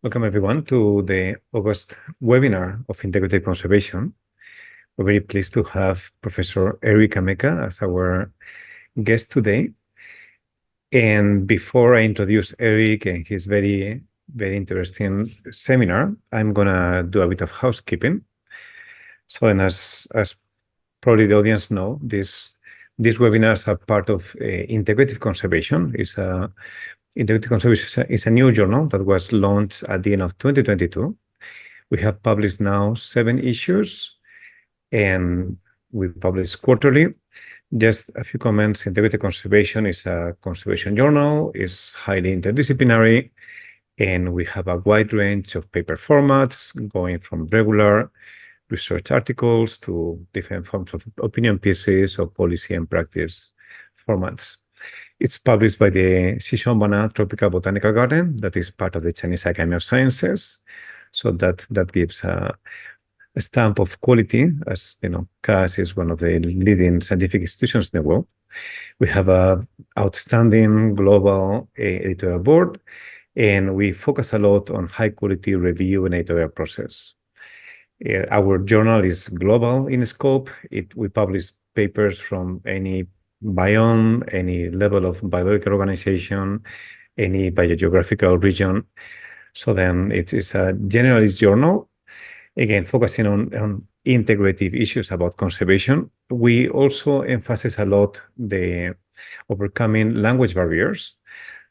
Welcome everyone to the August webinar of Integrative Conservation. We're very pleased to have Professor Eric Ameca as our guest today. And before I introduce Eric and his very interesting seminar, I'm gonna do a bit of housekeeping. So, and as probably the audience know, these webinars are part of Integrative Conservation. Integrative Conservation is a new journal that was launched at the end of 2022. We have published now 7 issues, and we publish quarterly. Just a few comments. Integrative Conservation is a conservation journal, is highly interdisciplinary, and we have a wide range of paper formats going from regular research articles to different forms of opinion pieces or policy and practice formats. It's published by the Xishuangbanna Tropical Botanical Garden, that is part of the Chinese Academy of Sciences. So that gives a stamp of quality, as you know, CAS is one of the leading scientific institutions in the world. We have an outstanding global editorial board, and we focus a lot on high quality review and editorial process. Our journal is global in scope. We publish papers from any biome, any level of biological organization, any biogeographical region. So then it is a generalist journal, again, focusing on integrative issues about conservation. We also emphasize a lot the overcoming language barriers.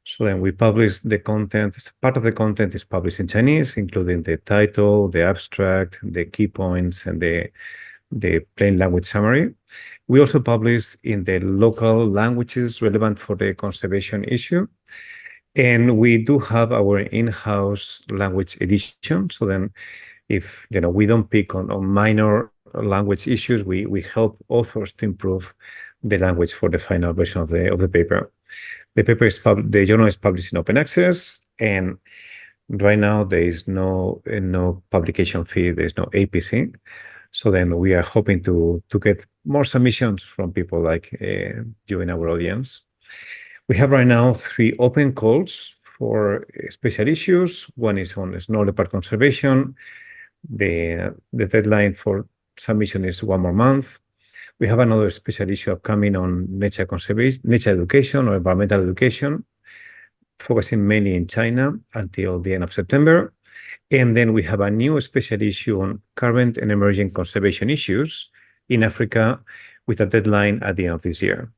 So then we publish the content. Part of the content is published in Chinese, including the title, the abstract, the key points, and the plain language summary. We also publish in the local languages relevant for the conservation issue. And we do have our in-house language edition. So then if we don't pick on minor language issues, we help authors to improve the language for the final version of the paper. The journal is published in open access, and right now there is no publication fee. There is no APC. So then we are hoping to get more submissions from people like you in our audience. We have right now 3 open calls for special issues. One is on snow leopard conservation. The deadline for submission is 1 more month. We have another special issue upcoming on nature conservation, nature education or environmental education, focusing mainly in China until the end of September. And then we have a new special issue on current and emerging conservation issues in Africa with a deadline at the end of this year.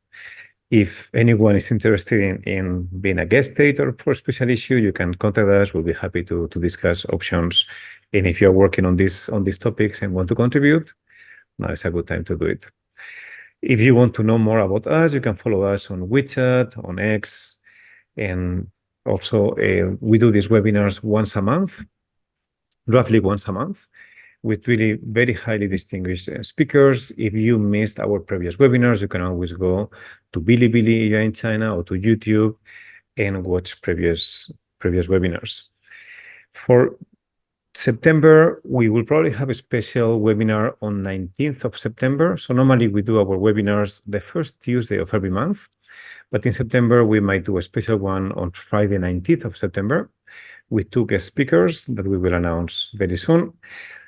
If anyone is interested in being a guest editor for a special issue, you can contact us. We'll be happy to discuss options. And if you're working on these topics and want to contribute, now is a good time to do it. If you want to know more about us, you can follow us on WeChat, on X, and also we do these webinars once a month, roughly once a month, with really very highly distinguished speakers. If you missed our previous webinars, you can always go to Bilibili if you're in China, or to YouTube and watch previous webinars. For September, we will probably have a special webinar on 19th of September. So normally we do our webinars the first Tuesday of every month, but in September we might do a special one on Friday, 19th of September, with 2 guest speakers that we will announce very soon.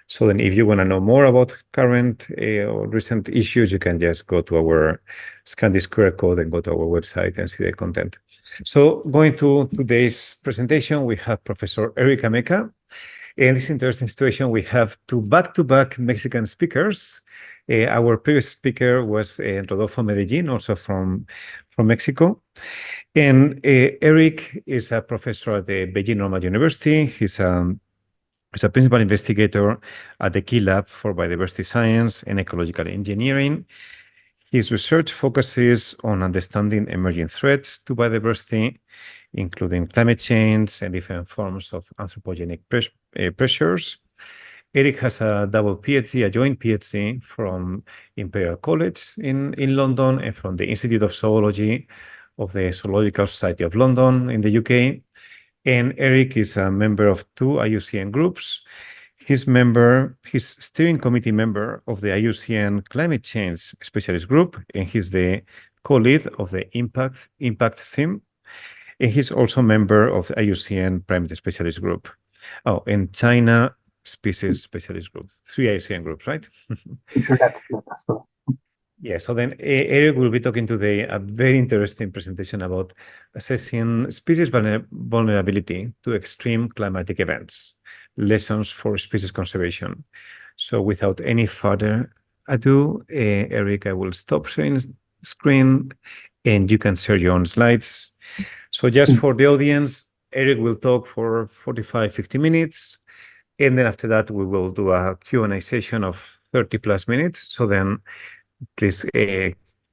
So then if you want to know more about current or recent issues, you can just go to scan this QR code and go to our website and see the content. So going to today's presentation, we have Professor Eric Ameca. In this interesting situation, we have 2 back-to-back Mexican speakers. Our previous speaker was Rodolfo Medellin, also from Mexico. And Eric is a professor at the Beijing Normal University. He's a principal investigator at the Key Lab for Biodiversity Science and Ecological Engineering. His research focuses on understanding emerging threats to biodiversity, including climate change and different forms of anthropogenic pressures. Eric has a double PhD, a joint PhD from Imperial College in London and from the Institute of Zoology of the Zoological Society of London in the UK. And Eric is a member of 2 IUCN groups. He's steering committee member of the IUCN Climate Change Specialist Group, and he's the co-lead of the Impact team. And he's also a member of the IUCN Primate Specialist Group. Oh, in China, species specialist groups, 3 ASEAN groups, right? So that's cool. Yeah, so then Eric will be talking today a very interesting presentation about assessing species vulnerability to extreme climatic events, lessons for species conservation. So without any further ado, Eric, I will stop sharing screen and you can share your own slides. So just for the audience, Eric will talk for 45, 50 minutes. And then after that, we will do a Q&A session of 30 plus minutes. So then please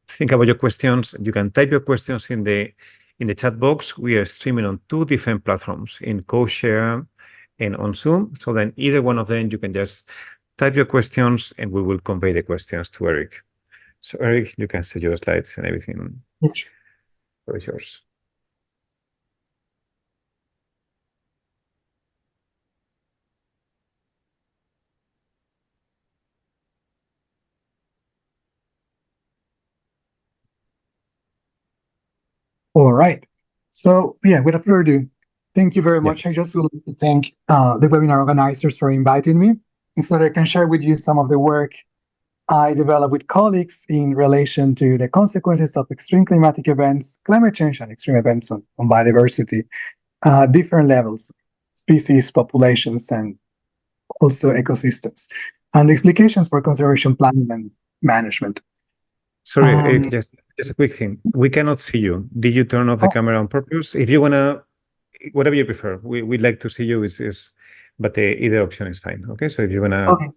think about your questions. You can type your questions in the chat box. We are streaming on 2 different platforms, in CoShare and on Zoom. So then either one of them, you can just type your questions and we will convey the questions to Eric. So Eric, you can see your slides and everything. Yes. So it's yours. All right. So yeah, without further ado, thank you very much. I just would like to thank the webinar organizers for inviting me, and so that I can share with you some of the work I developed with colleagues in relation to the consequences of extreme climatic events, climate change, and extreme events on biodiversity, different levels, species, populations, and also ecosystems, and the implications for conservation planning and management. Sorry, Eric, just a quick thing. We cannot see you. Did you turn off the camera on purpose? If you want to, whatever you prefer, we'd like to see you, but either option is fine. Okay, so if you want to.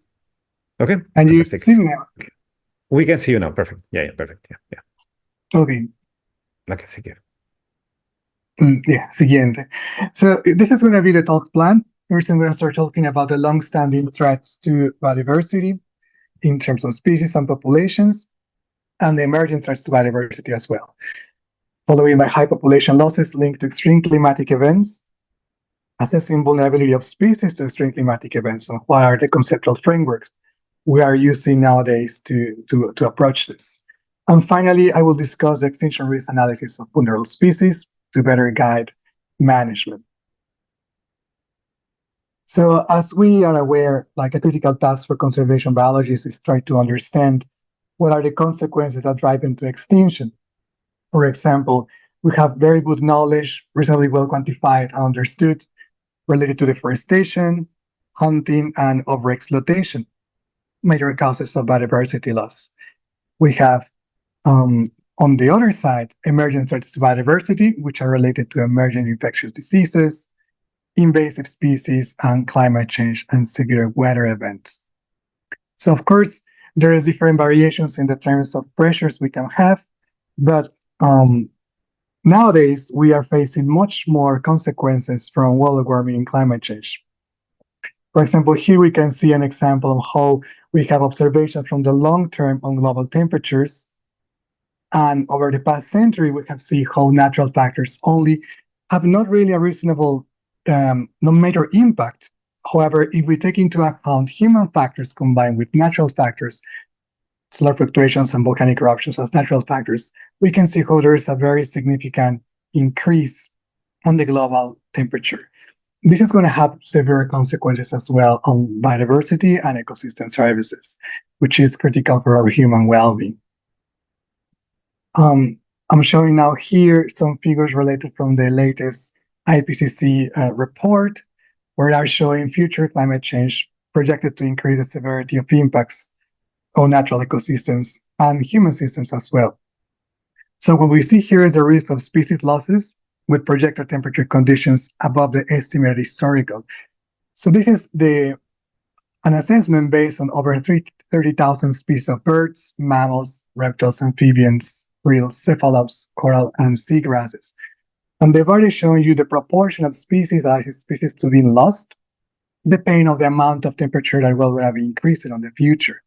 Okay. And fantastic. You see me now? We can see you now. Perfect. Yeah, perfect. Yeah. Okay. Okay, seguir. Yeah, siguiente. So this is going to be the talk plan. First, I'm going to start talking about the long-standing threats to biodiversity in terms of species and populations, and the emerging threats to biodiversity as well. Following by high population losses linked to extreme climatic events, assessing vulnerability of species to extreme climatic events, and what are the conceptual frameworks we are using nowadays to approach this. And finally, I will discuss the extinction risk analysis of vulnerable species to better guide management. So as we are aware, like a critical task for conservation biologists is try to understand what are the consequences that drive into extinction. For example, we have very good knowledge, reasonably well quantified and understood, related to deforestation, hunting, and overexploitation, major causes of biodiversity loss. We have, on the other side, emerging threats to biodiversity, which are related to emerging infectious diseases, invasive species, and climate change and severe weather events. So, of course, there is different variations in the terms of pressures we can have, but nowadays we are facing much more consequences from global warming and climate change. For example, here we can see an example of how we have observations from the long term on global temperatures. And over the past century, we have seen how natural factors only have not really a reasonable, no major impact. However, if we take into account human factors combined with natural factors, solar fluctuations and volcanic eruptions as natural factors, we can see how there is a very significant increase on the global temperature. This is going to have severe consequences as well on biodiversity and ecosystem services, which is critical for our human well-being. I'm showing now here some figures related from the latest IPCC report, where they are showing future climate change projected to increase the severity of impacts on natural ecosystems and human systems as well. So what we see here is the risk of species losses with projected temperature conditions above the estimated historical. So this is an assessment based on over 30,000 species of birds, mammals, reptiles, amphibians, krill, cephalops, coral, and seagrasses. And they've already shown you the proportion of species to be lost, depending on the amount of temperature that will be increasing in the future.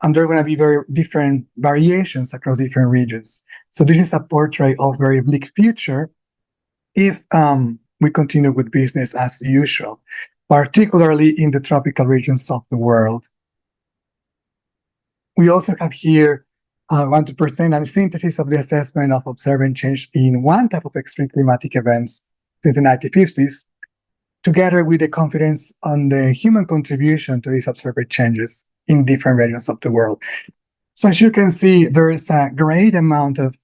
And there are going to be very different variations across different regions. So this is a portrait of very bleak future if we continue with business as usual, particularly in the tropical regions of the world. We also have here, I want to present a synthesis of the assessment of observing change in one type of extreme climatic events since the 1950s, together with the confidence on the human contribution to these observed changes in different regions of the world. So as you can see, there is a great amount of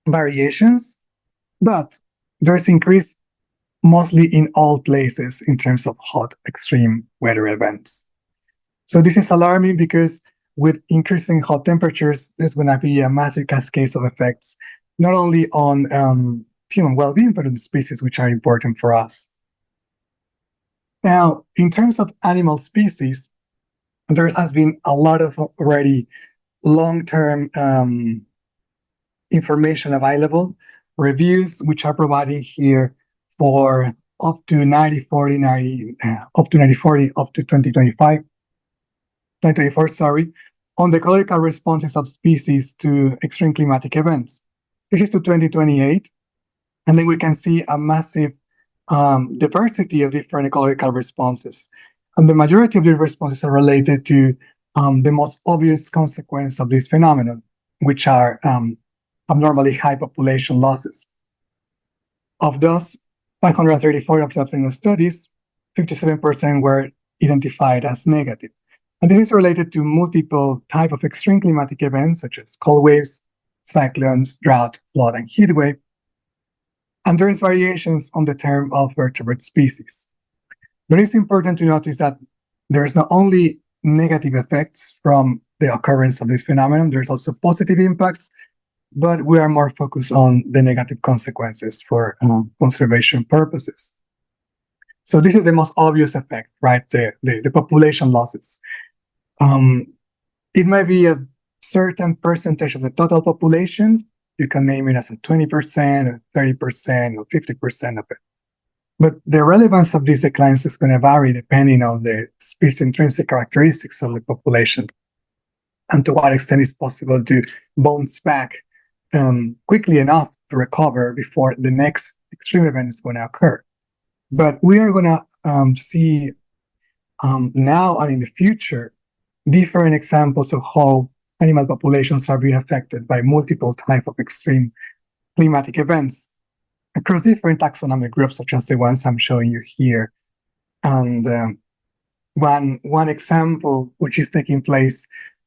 variations, but there's increase mostly in all places in terms of hot extreme weather events. So this is alarming because with increasing hot temperatures, there's going to be a massive cascade of effects, not only on human well-being, but on species which are important for us. Now, in terms of animal species, there has been a lot of already long-term information available, reviews which are providing here for up to 2025, 2024, sorry, on the ecological responses of species to extreme climatic events. This is to 2028, and then we can see a massive diversity of different ecological responses. And the majority of the responses are related to the most obvious consequence of this phenomenon, which are abnormally high population losses. Of those 534 observed studies, 57% were identified as negative. And this is related to multiple types of extreme climatic events, such as cold waves, cyclones, drought, flood, and heat wave. And there is variations on the term of vertebrate species. But it's important to notice that there's not only negative effects from the occurrence of this phenomenon, there's also positive impacts, but we are more focused on the negative consequences for conservation purposes. So this is the most obvious effect, right? The population losses. It might be a certain percentage of the total population. You can name it as a 20%, or 30%, or 50% of it. But the relevance of these declines is going to vary depending on the species intrinsic characteristics of the population and to what extent it's possible to bounce back quickly enough to recover before the next extreme event is going to occur. But we are going to see now and in the future different examples of how animal populations are being affected by multiple types of extreme climatic events across different taxonomic groups, such as the ones I'm showing you here. And one example which is taking place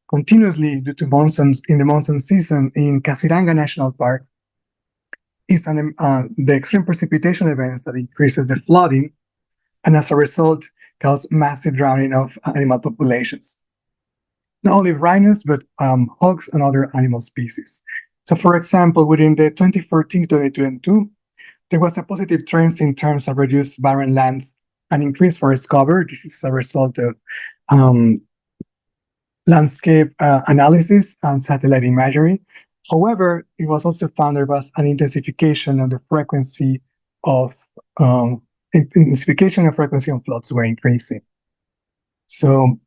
continuously due to monsoons in the monsoon season in Casiranga National Park is the extreme precipitation events that increases the flooding, and as a result cause massive drowning of animal populations. Not only rhinos, but hogs and other animal species. So for example, within the 2014-2022, there was a positive trend in terms of reduced barren lands and increased forest cover. This is a result of landscape analysis and satellite imagery. However, it was also found there was an intensification of the frequency of floods were increasing. So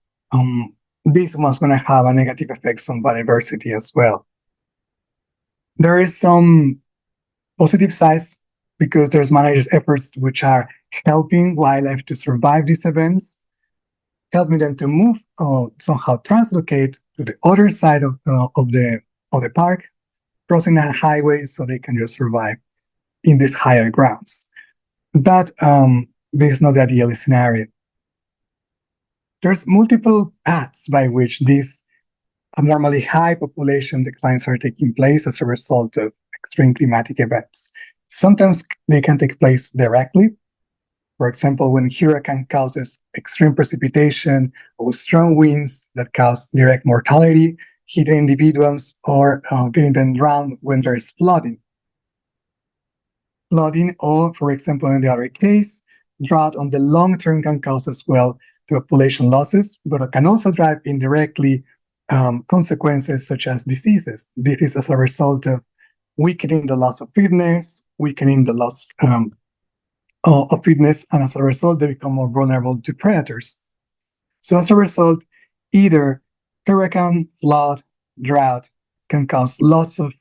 this was going to have a negative effects on biodiversity as well. There is some positive sides because there's managers' efforts which are helping wildlife to survive these events, helping them to move or somehow translocate to the other side of the park, crossing a highway so they can just survive in these higher grounds. But this is not the ideal scenario. There's multiple paths by which these abnormally high population declines are taking place as a result of extreme climatic events. Sometimes they can take place directly. For example, when a hurricane causes extreme precipitation or strong winds that cause direct mortality, hitting individuals or getting them drowned when there is flooding. Flooding, or for example, in the other case, drought on the long term can cause as well the population losses, but it can also drive indirectly consequences such as diseases. This is as a result of weakening the loss of fitness, weakening the loss of fitness, and as a result, they become more vulnerable to predators. So as a result, either hurricane, flood, drought can cause loss of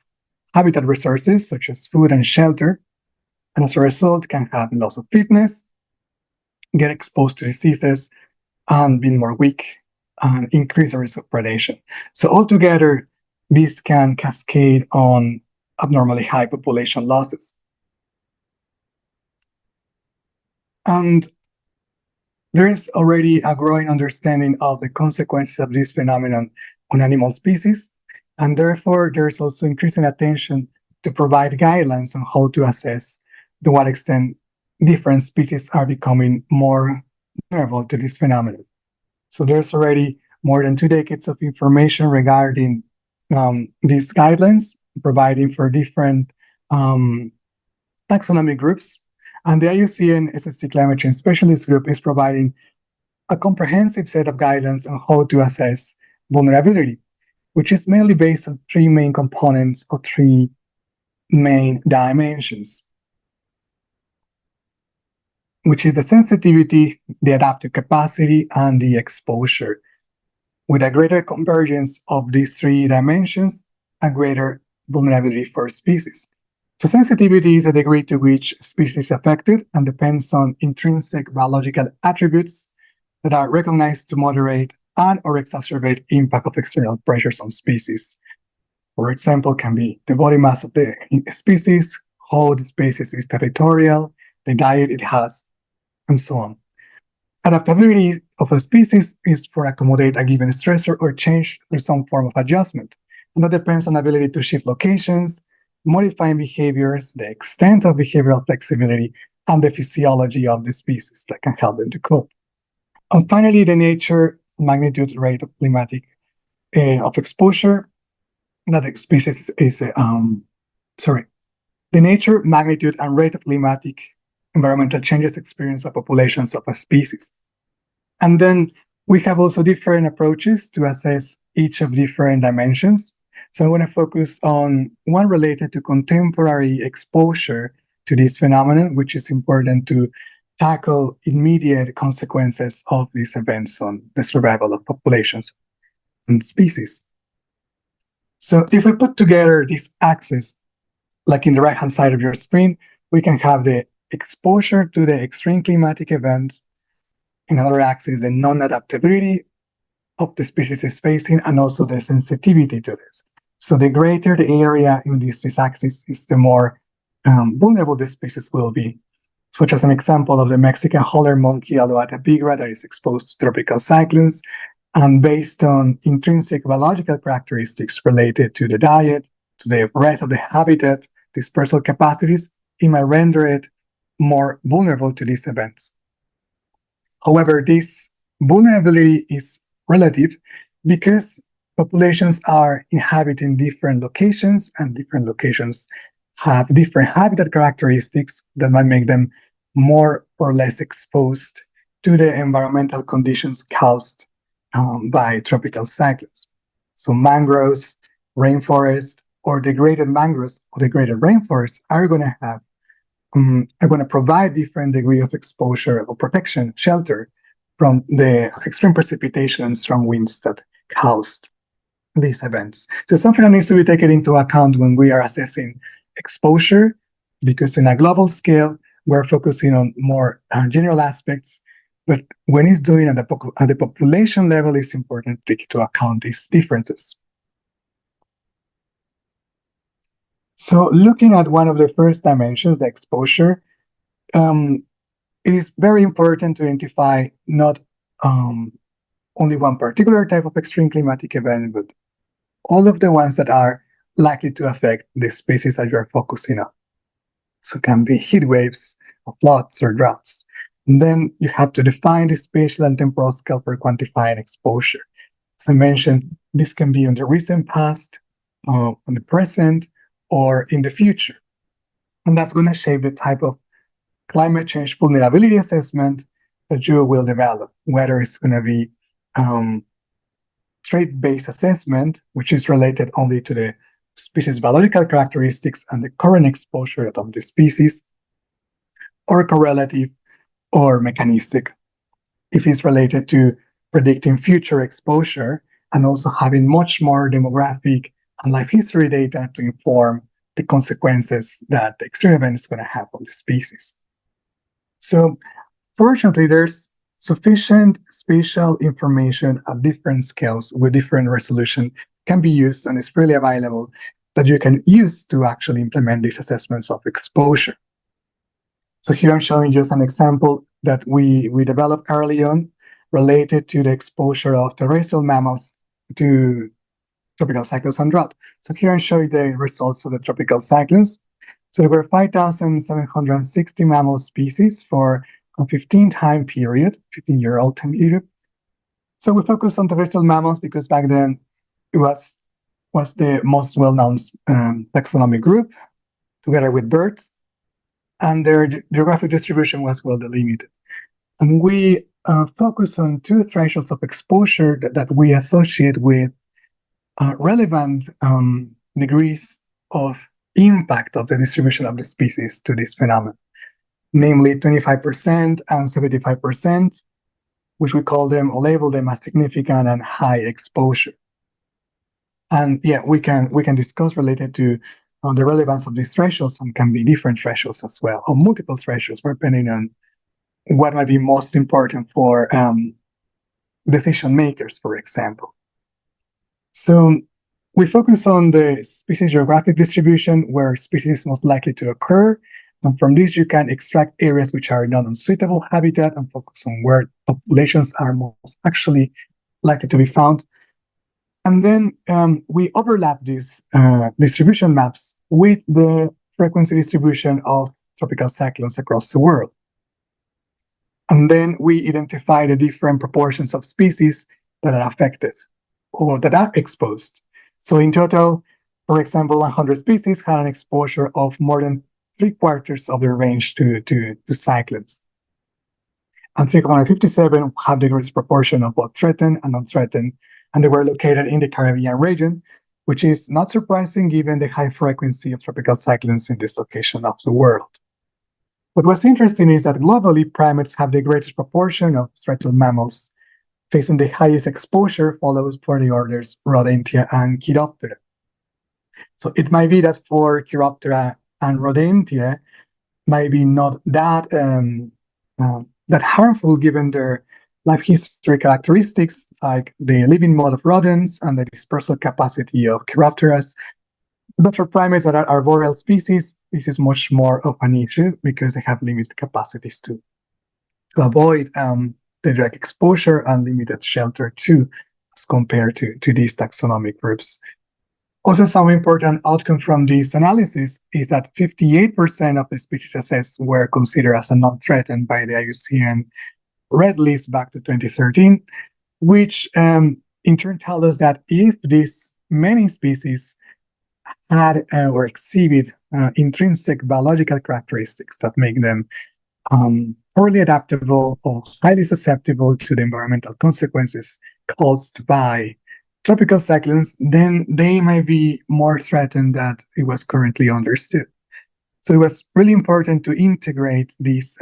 habitat resources such as food and shelter, and as a result can have loss of fitness, get exposed to diseases, and be more weak, and increase the risk of predation. So altogether, this can cascade on abnormally high population losses. And there is already a growing understanding of the consequences of this phenomenon on animal species, and therefore there's also increasing attention to provide guidelines on how to assess to what extent different species are becoming more vulnerable to this phenomenon. So there's already more than 2 decades of information regarding these guidelines, providing for different taxonomic groups. And the IUCN SSC Climate Change Specialist Group is providing a comprehensive set of guidelines on how to assess vulnerability, which is mainly based on 3 main components or 3 main dimensions, which is the sensitivity, the adaptive capacity, and the exposure. With a greater convergence of these 3 dimensions, a greater vulnerability for species. So sensitivity is the degree to which species is affected and depends on intrinsic biological attributes that are recognized to moderate and or exacerbate impact of external pressures on species. For example, can be the body mass of the species, how the species is territorial, the diet it has, and so on. Adaptability of a species is for accommodate a given stressor or change through some form of adjustment. And that depends on ability to shift locations, modifying behaviors, the extent of behavioral flexibility, and the physiology of the species that can help them to cope. And finally, the nature, magnitude, rate of climatic of exposure that the species is the nature, magnitude, and rate of climatic environmental changes experienced by populations of a species. And then we have also different approaches to assess each of different dimensions. So I want to focus on one related to contemporary exposure to this phenomenon, which is important to tackle immediate consequences of these events on the survival of populations and species. So if we put together this axis, like in the right-hand side of your screen, we can have the exposure to the extreme climatic event. In another axis, the non-adaptability of the species is facing, and also the sensitivity to this. So the greater the area in this axis is, the more vulnerable the species will be. Such as an example of the Mexican holler monkey Aloata bigra that is exposed to tropical cyclones, and based on intrinsic biological characteristics related to the diet, to the breadth of the habitat, dispersal capacities, it might render it more vulnerable to these events. However, this vulnerability is relative because populations are inhabiting different locations, and different locations have different habitat characteristics that might make them more or less exposed to the environmental conditions caused by tropical cyclones. So mangroves, rainforest, or degraded mangroves or degraded rainforests are going to provide different degree of exposure or protection, shelter from the extreme precipitation and strong winds that caused these events. So something that needs to be taken into account when we are assessing exposure, because in a global scale, we're focusing on more general aspects, but when it's doing at the population level, it's important to take into account these differences. So looking at one of the first dimensions, the exposure, it is very important to identify not only one particular type of extreme climatic event, but all of the ones that are likely to affect the species that you are focusing on. So it can be heat waves, or floods, or droughts. And then you have to define the spatial and temporal scale for quantifying exposure. As I mentioned, this can be in the recent past, on the present, or in the future. And that's going to shape the type of climate change vulnerability assessment that you will develop, whether it's going to be trait-based assessment, which is related only to the species biological characteristics and the current exposure of the species, or correlative or mechanistic, if it's related to predicting future exposure and also having much more demographic and life history data to inform the consequences that the extreme event is going to have on the species. So fortunately, there's sufficient spatial information at different scales with different resolution can be used, and is freely available, that you can use to actually implement these assessments of exposure. So here I'm showing just an example that we developed early on related to the exposure of terrestrial mammals to tropical cyclones and drought. So here I show you the results of the tropical cyclones. So there were 5,760 mammal species for a 15-time period, 15-year-old time period. So we focused on terrestrial mammals because back then it was the most well-known taxonomic group, together with birds, and their geographic distribution was well delimited. And we focus on two thresholds of exposure that we associate with relevant degrees of impact of the distribution of the species to this phenomenon, namely 25% and 75%, which we call them or label them as significant and high exposure. And yeah, we can discuss related to the relevance of these thresholds, and can be different thresholds as well, or multiple thresholds, depending on what might be most important for decision makers, for example. So we focus on the species geographic distribution, where species is most likely to occur. And from this, you can extract areas which are not unsuitable habitat and focus on where populations are most actually likely to be found. And then we overlap these distribution maps with the frequency distribution of tropical cyclones across the world. And then we identify the different proportions of species that are affected or that are exposed. So in total, for example, 100 species had an exposure of more than 3/4 of their range to cyclones. And 357 have the greatest proportion of both threatened and unthreatened, and they were located in the Caribbean region, which is not surprising given the high frequency of tropical cyclones in this location of the world. But what's interesting is that globally, primates have the greatest proportion of terrestrial mammals, facing the highest exposure, followed for the orders Rodentia and Chiroptera. So it might be that for Chiroptera and Rodentia, might be not that that harmful given their life history characteristics, like the living mode of rodents and the dispersal capacity of Chiropteras. But for primates that are arboreal species, this is much more of an issue because they have limited capacities to avoid the direct exposure and limited shelter too, as compared to these taxonomic groups. Also, some important outcome from this analysis is that 58% of the species assessed were considered as non-threatened by the IUCN Red List back to 2013, which in turn tells us that if these many species had or exhibit intrinsic biological characteristics that make them poorly adaptable or highly susceptible to the environmental consequences caused by tropical cyclones, then they might be more threatened than it was currently understood. So it was really important to integrate this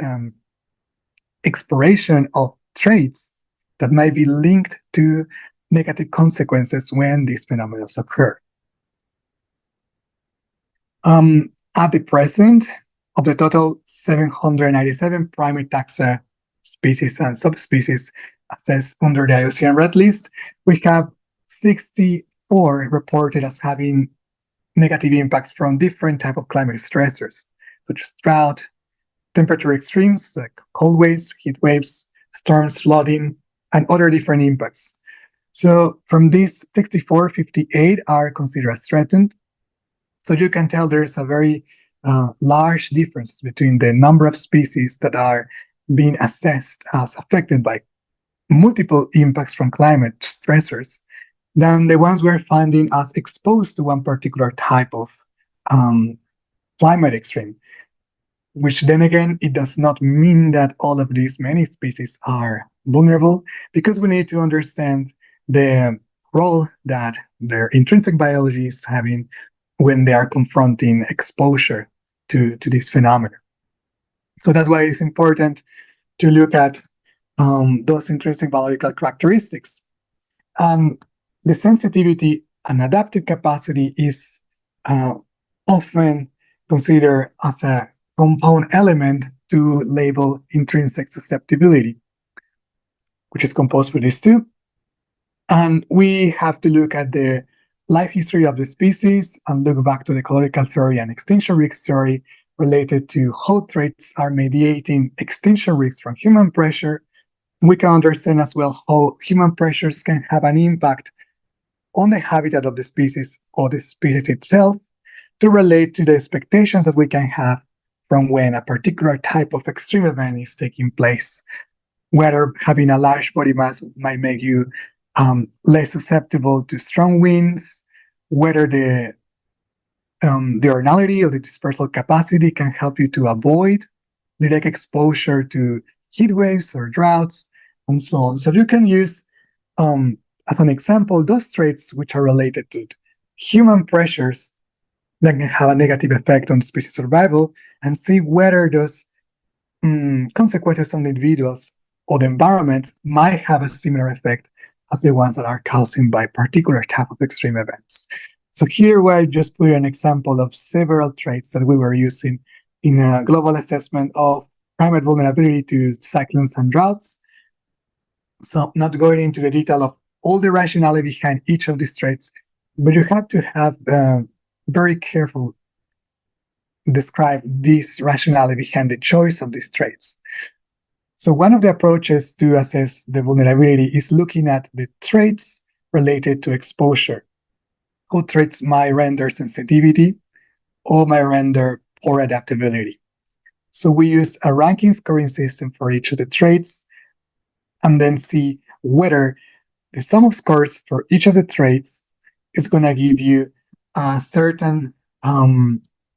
exploration of traits that might be linked to negative consequences when these phenomena occur. At the present, of the total 797 primate taxa species and subspecies assessed under the IUCN Red List, we have 64 reported as having negative impacts from different types of climate stressors, such as drought, temperature extremes like cold waves, heat waves, storms, flooding, and other different impacts. So from these 64, 58 are considered as threatened. So you can tell there's a very large difference between the number of species that are being assessed as affected by multiple impacts from climate stressors than the ones we're finding as exposed to one particular type of climate extreme, which then again, it does not mean that all of these many species are vulnerable, because we need to understand the role that their intrinsic biology is having when they are confronting exposure to this phenomenon. So that's why it's important to look at those intrinsic biological characteristics. The sensitivity and adaptive capacity is often considered as a compound element to label intrinsic susceptibility, which is composed with these two. And we have to look at the life history of the species and look back to the ecological theory and extinction risk theory related to how traits are mediating extinction risks from human pressure. We can understand as well how human pressures can have an impact on the habitat of the species or the species itself, to relate to the expectations that we can have from when a particular type of extreme event is taking place, whether having a large body mass might make you less susceptible to strong winds, whether the diurnality or the dispersal capacity can help you to avoid direct exposure to heat waves or droughts, and so on. So you can use, as an example, those traits which are related to human pressures that can have a negative effect on species survival, and see whether those consequences on individuals or the environment might have a similar effect as the ones that are caused by particular type of extreme events. So here I just put an example of several traits that we were using in a global assessment of climate vulnerability to cyclones and droughts. So not going into the detail of all the rationality behind each of these traits, but you have to have very careful describe this rationality behind the choice of these traits. So one of the approaches to assess the vulnerability is looking at the traits related to exposure. Who traits might render sensitivity or might render poor adaptability. So we use a ranking scoring system for each of the traits, and then see whether the sum of scores for each of the traits is going to give you a certain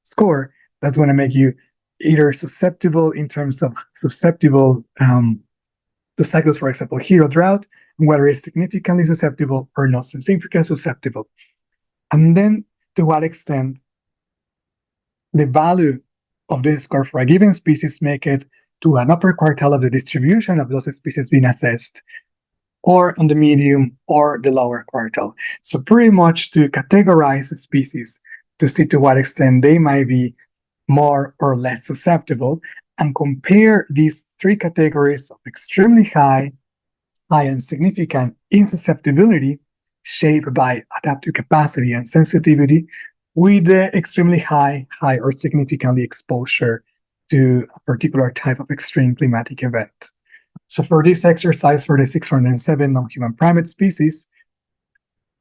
score that's going to make you either susceptible in terms of susceptible to cycles, for example, heat or drought, whether it's significantly susceptible or not significantly susceptible. And then to what extent the value of this score for a given species make it to an upper quartile of the distribution of those species being assessed, or on the medium or the lower quartile. So pretty much to categorize the species to see to what extent they might be more or less susceptible, and compare these three categories of extremely high, and significant insusceptibility shaped by adaptive capacity and sensitivity with the extremely high, or significantly exposure to a particular type of extreme climatic event. So for this exercise, for the 607 non-human primate species,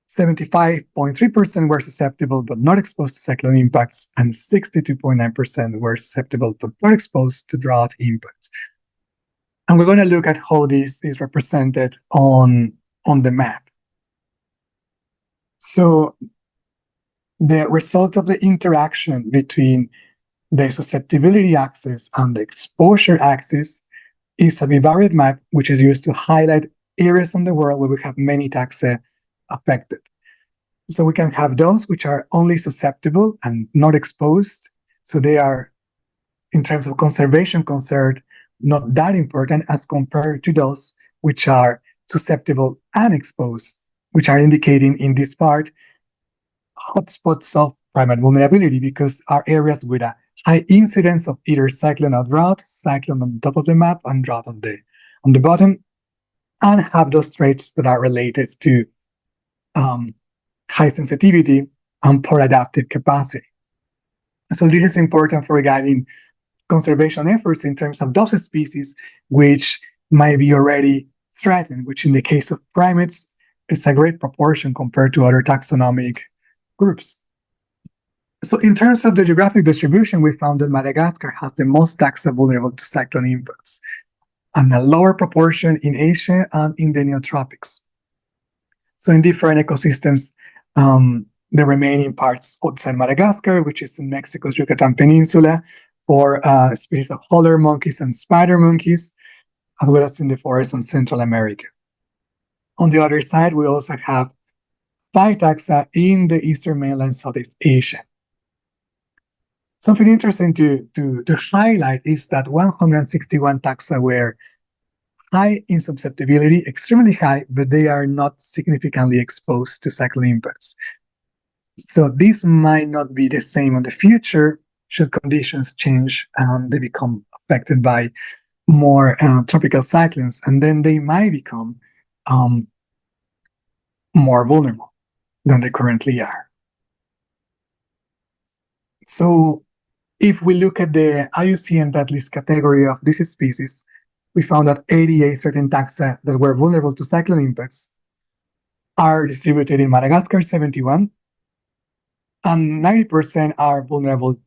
75.3% were susceptible but not exposed to cyclone impacts, and 62.9% were susceptible but not exposed to drought impacts. And we're going to look at how this is represented on the map. So the result of the interaction between the susceptibility axis and the exposure axis is a bivariate map, which is used to highlight areas in the world where we have many taxa affected. So we can have those which are only susceptible and not exposed. So they are, in terms of conservation concern, not that important as compared to those which are susceptible and exposed, which are indicating in this part hotspots of primate vulnerability, because are areas with a high incidence of either cyclone or drought, cyclone on the top of the map and drought on the bottom, and have those traits that are related to high sensitivity and poor adaptive capacity. So this is important for guiding conservation efforts in terms of those species which might be already threatened, which in the case of primates is a great proportion compared to other taxonomic groups. So in terms of the geographic distribution, we found that Madagascar has the most taxa vulnerable to cyclone impacts, and a lower proportion in Asia and in the neotropics. So in different ecosystems, the remaining parts outside Madagascar, which is in Mexico's Yucatan Peninsula, for species of howler monkeys and spider monkeys, as well as in the forests in Central America. On the other side, we also have 5 taxa in the eastern mainland Southeast Asia. Something interesting to highlight is that 161 taxa were high in susceptibility, extremely high, but they are not significantly exposed to cyclone impacts. So this might not be the same in the future should conditions change and they become affected by more tropical cyclones, and then they might become more vulnerable than they currently are. So if we look at the IUCN red list category of this species, we found that 88 certain taxa that were vulnerable to cyclone impacts are distributed in Madagascar, 71, and 90% are vulnerable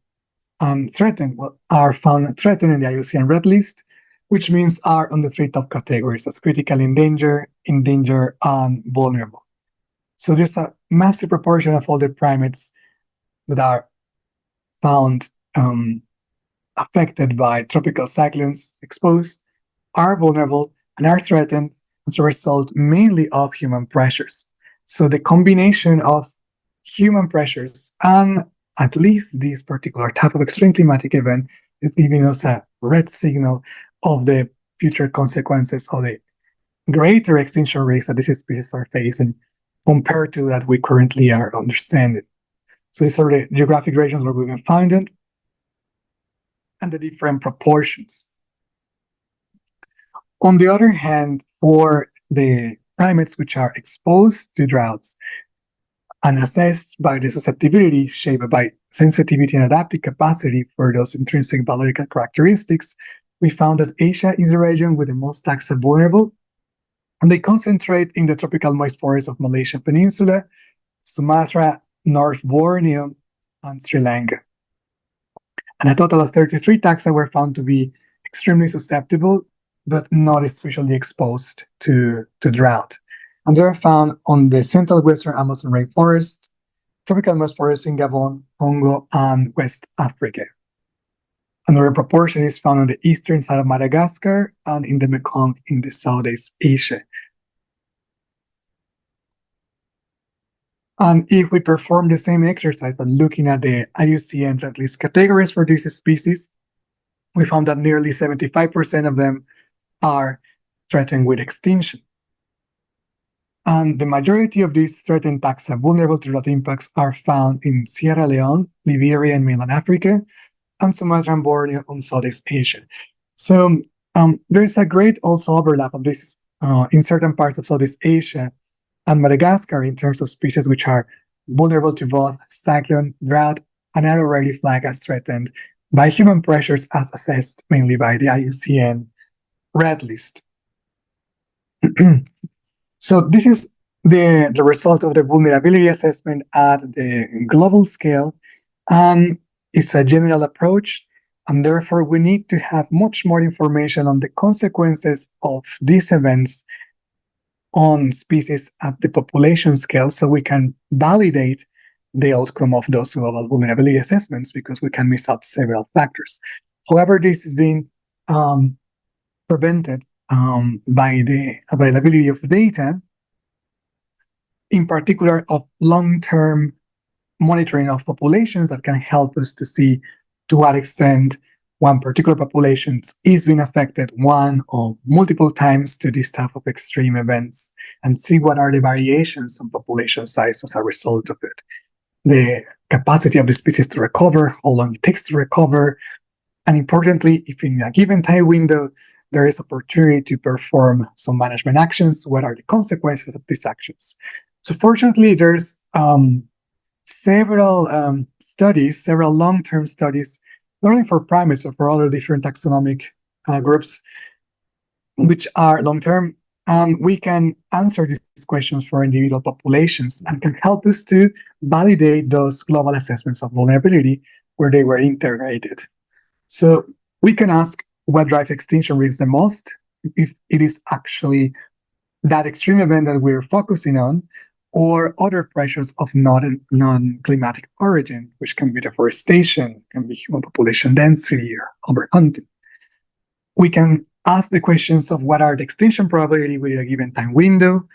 and threatened, are found threatened in the IUCN red list, which means are on the three top categories as critically endangered, and vulnerable. So there's a massive proportion of all the primates that are found affected by tropical cyclones, exposed, are vulnerable, and are threatened as a result mainly of human pressures. So the combination of human pressures and at least this particular type of extreme climatic event is giving us a red signal of the future consequences of the greater extinction risks that these species are facing compared to that we currently are understanding. So these are the geographic regions where we can find it and the different proportions. On the other hand, for the primates which are exposed to droughts and assessed by the susceptibility shaped by sensitivity and adaptive capacity for those intrinsic biological characteristics, we found that Asia is the region with the most taxa vulnerable, and they concentrate in the tropical moist forests of Malaysian Peninsula, Sumatra, North Borneo, and Sri Lanka. And a total of 33 taxa were found to be extremely susceptible, but not especially exposed to drought. And they are found on the central western Amazon rainforest, tropical moist forests in Gabon, Congo, and West Africa. Another proportion is found on the eastern side of Madagascar and in the Mekong in the Southeast Asia. And if we perform the same exercise but looking at the IUCN red list categories for these species, we found that nearly 75% of them are threatened with extinction. And the majority of these threatened taxa vulnerable to drought impacts are found in Sierra Leone, Liberia, and mainland Africa, and Sumatra and Borneo on Southeast Asia. So there's a great also overlap of this in certain parts of Southeast Asia and Madagascar in terms of species which are vulnerable to both cyclone, drought, and are already flagged as threatened by human pressures as assessed mainly by the IUCN red list. So this is the result of the vulnerability assessment at the global scale, and it's a general approach, and therefore we need to have much more information on the consequences of these events on species at the population scale so we can validate the outcome of those global vulnerability assessments, because we can miss out several factors. However, this is being prevented by the availability of data, in particular of long-term monitoring of populations that can help us to see to what extent one particular population is being affected one or multiple times to this type of extreme events, and see what are the variations in population size as a result of it. The capacity of the species to recover, how long it takes to recover, and importantly, if in a given time window there is opportunity to perform some management actions, what are the consequences of these actions? So fortunately, there's several studies, several long-term studies, not only for primates, but for other different taxonomic groups, which are long-term, and we can answer these questions for individual populations and can help us to validate those global assessments of vulnerability where they were integrated. So we can ask what drives extinction risks the most, if it is actually that extreme event that we're focusing on, or other pressures of non-climatic origin, which can be deforestation, can be human population density, or overhunting. We can ask the questions of what are the extinction probability within a given time window,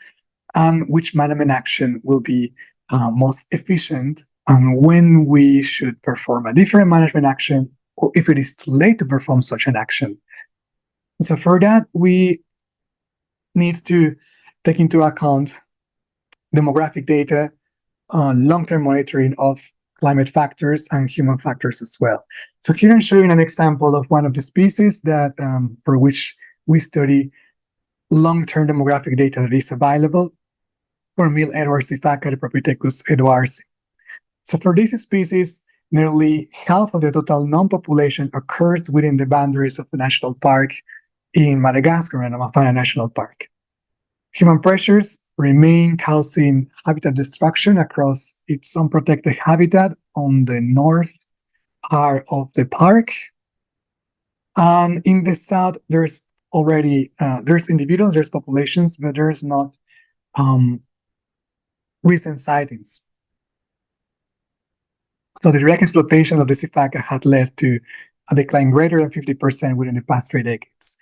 and which management action will be most efficient, and when we should perform a different management action, or if it is too late to perform such an action. So for that, we need to take into account demographic data, long-term monitoring of climate factors and human factors as well. So here I'm showing an example of one of the species that for which we study long-term demographic data that is available for Mill Edwards Ifaca, the Propithecus edwardsi. So for this species, nearly half of the total non-population occurs within the boundaries of the national park in Madagascar and Amapana National Park. Human pressures remain causing habitat destruction across its unprotected habitat on the north part of the park. And in the south, there's already, there's individuals, there's populations, but there's not recent sightings. So the direct exploitation of the sifaka had led to a decline greater than 50% within the past 3 decades.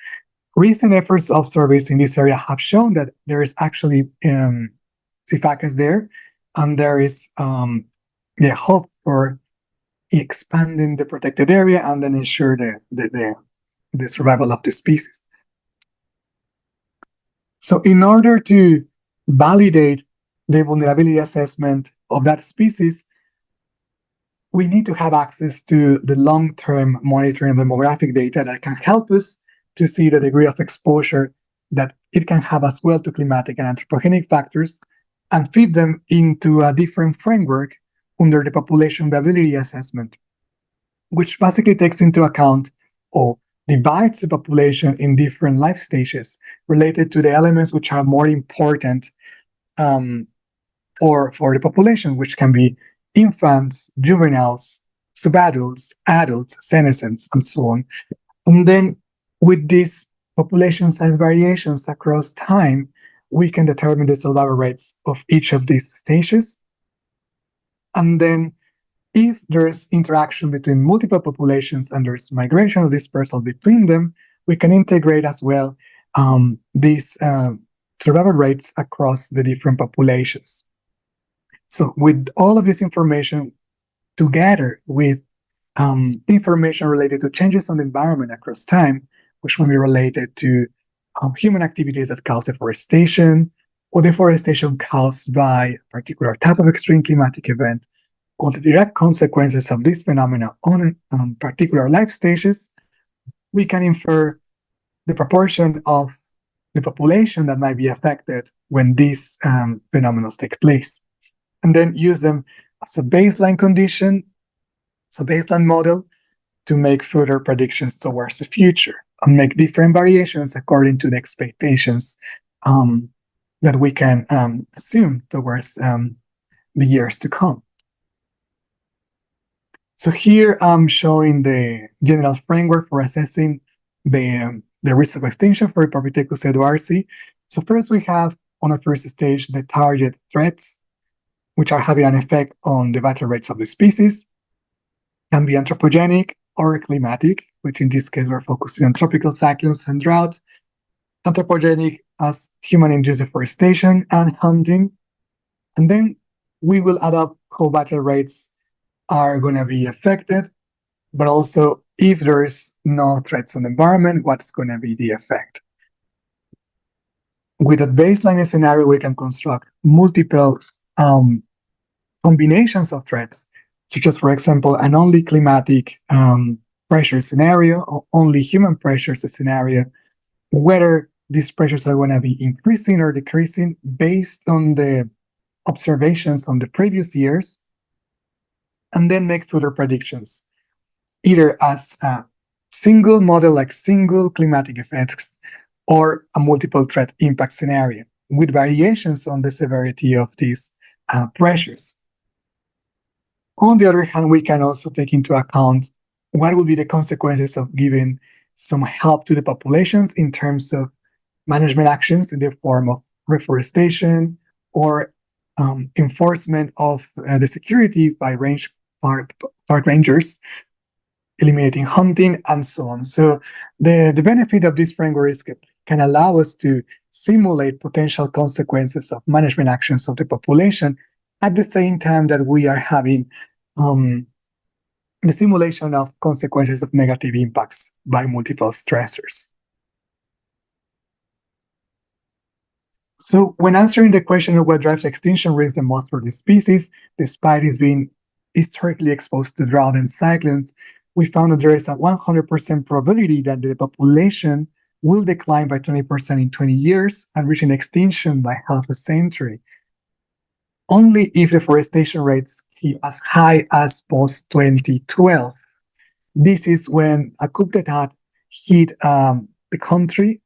Recent efforts of surveys in this area have shown that there is actually sifakas there, and there is hope for expanding the protected area and then ensure the survival of the species. So in order to validate the vulnerability assessment of that species, we need to have access to the long-term monitoring of demographic data that can help us to see the degree of exposure that it can have as well to climatic and anthropogenic factors, and fit them into a different framework under the population viability assessment, which basically takes into account or divides the population in different life stages related to the elements which are more important for the population, which can be infants, juveniles, subadults, adults, senescents, and so on. And then with these population size variations across time, we can determine the survival rates of each of these stages. And then if there's interaction between multiple populations and there's migration or dispersal between them, we can integrate as well these survival rates across the different populations. So with all of this information together with information related to changes on the environment across time, which will be related to human activities that cause deforestation or deforestation caused by a particular type of extreme climatic event, or the direct consequences of this phenomena on particular life stages, we can infer the proportion of the population that might be affected when these phenomena take place, and then use them as a baseline condition, as a baseline model, to make further predictions towards the future and make different variations according to the expectations that we can assume towards the years to come. So here I'm showing the general framework for assessing the risk of extinction for Epipithecus eduarsi. So first we have, on the first stage, the target threats, which are having an effect on the vital rates of the species. Can be anthropogenic or climatic, which in this case we're focusing on tropical cyclones and drought. Anthropogenic as human-induced deforestation and hunting. And then we will add up how vital rates are going to be affected, but also if there's no threats on the environment, what's going to be the effect. With a baseline scenario, we can construct multiple combinations of threats, such as, for example, an only climatic pressure scenario or only human pressures scenario, whether these pressures are going to be increasing or decreasing based on the observations on the previous years, and then make further predictions, either as a single model, like single climatic effects, or a multiple threat impact scenario with variations on the severity of these pressures. On the other hand, we can also take into account what will be the consequences of giving some help to the populations in terms of management actions in the form of reforestation or enforcement of the security by park rangers, eliminating hunting, and so on. So the benefit of this framework is can allow us to simulate potential consequences of management actions of the population at the same time that we are having the simulation of consequences of negative impacts by multiple stressors. So when answering the question of what drives extinction risk the most for the species, despite its being historically exposed to drought and cyclones, we found that there is a 100% probability that the population will decline by 20% in 20 years and reach an extinction by half a century. only if deforestation rates keep as high as post-2012. This is when a coup d'etat hit the country,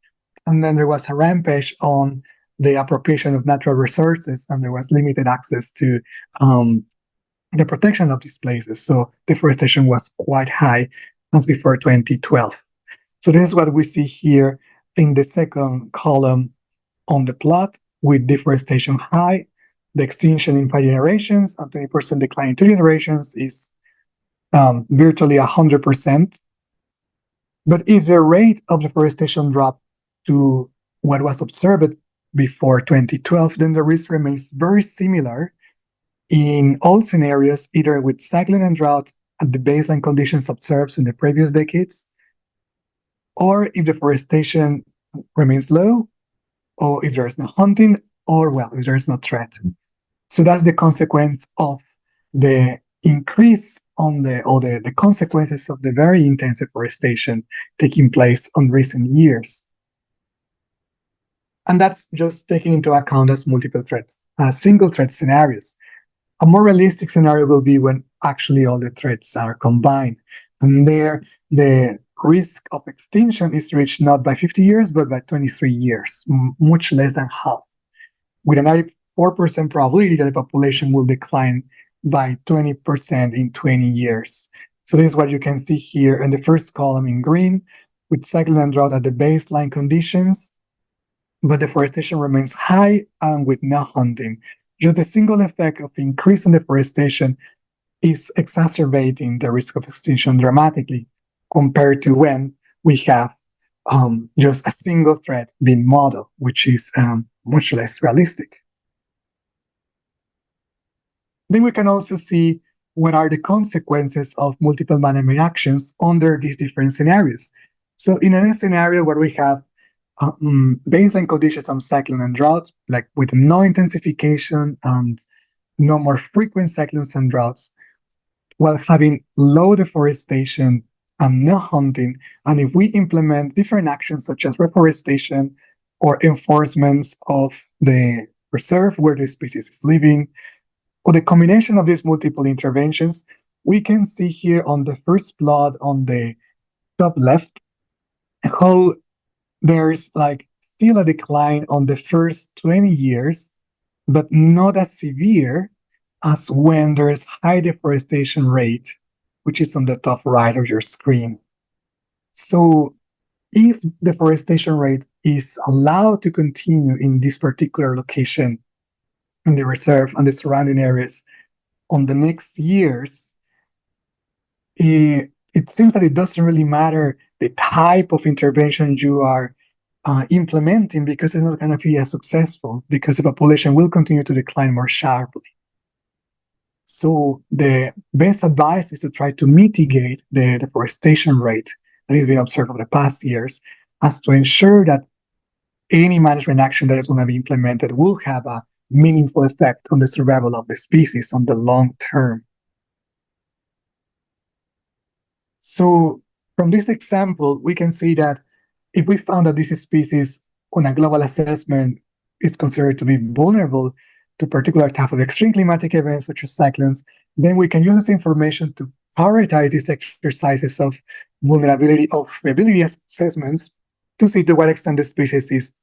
and then there was a rampage on the appropriation of natural resources, and there was limited access to the protection of these places. So deforestation was quite high as before 2012. So this is what we see here in the second column on the plot, with deforestation high, the extinction in 5 generations, and 20% decline in 2 generations is virtually 100%. But if the rate of deforestation dropped to what was observed before 2012, then the risk remains very similar in all scenarios, either with cyclone and drought at the baseline conditions observed in the previous decades, or if deforestation remains low, or if there is no hunting, or well, if there is no threat. So that's the consequence of the increase on the consequences of the very intense deforestation taking place on recent years. And that's just taking into account as multiple threats, single threat scenarios. A more realistic scenario will be when actually all the threats are combined. And there, the risk of extinction is reached not by 50 years, but by 23 years, much less than half, with a 94% probability that the population will decline by 20% in 20 years. So this is what you can see here in the first column in green, with cyclone and drought at the baseline conditions, but deforestation remains high and with no hunting. Just the single effect of increasing deforestation is exacerbating the risk of extinction dramatically compared to when we have just a single threat being modeled, which is much less realistic. Then we can also see what are the consequences of multiple management actions under these different scenarios. So in a scenario where we have baseline conditions on cyclone and drought, like with no intensification and no more frequent cyclones and droughts, while having low deforestation and no hunting, and if we implement different actions such as reforestation or enforcements of the reserve where the species is living, or the combination of these multiple interventions, we can see here on the first plot on the top left how there's like still a decline on the first 20 years, but not as severe as when there's high deforestation rate, which is on the top right of your screen. So if deforestation rate is allowed to continue in this particular location in the reserve and the surrounding areas on the next years, it seems that it doesn't really matter the type of intervention you are implementing, because it's not going to be as successful, because the population will continue to decline more sharply. So the best advice is to try to mitigate the deforestation rate that is being observed over the past years, as to ensure that any management action that is going to be implemented will have a meaningful effect on the survival of the species on the long term. So from this example, we can see that if we found that this species on a global assessment is considered to be vulnerable to particular type of extreme climatic events such as cyclones, then we can use this information to prioritize these exercises of vulnerability of ability assessments to see to what extent the species is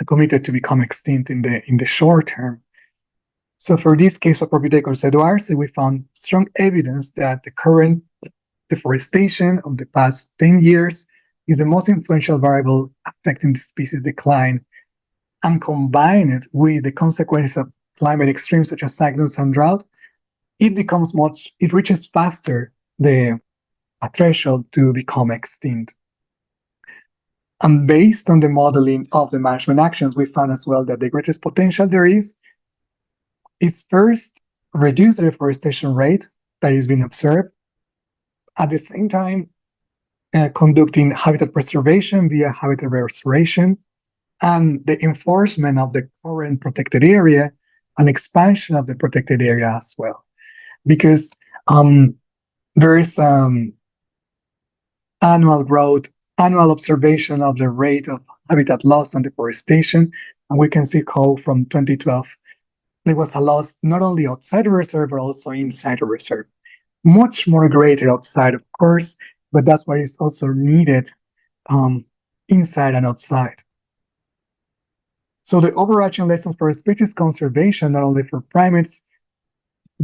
committed to become extinct in the short term. So for this case of Propithecus eduarsi, we found strong evidence that the current deforestation of the past 10 years is the most influential variable affecting the species decline, and combine it with the consequences of climate extremes such as cyclones and drought, it reaches faster a threshold to become extinct. And based on the modeling of the management actions, we found as well that the greatest potential there is first reduce the deforestation rate that is being observed, at the same time conducting habitat preservation via habitat restoration, and the enforcement of the current protected area and expansion of the protected area as well. Because there is annual observation of the rate of habitat loss and deforestation, and we can see how from 2012 There was a loss not only outside the reserve, but also inside the reserve. Much more greater outside, of course, but that's what is also needed inside and outside. So the overarching lessons for species conservation, not only for primates,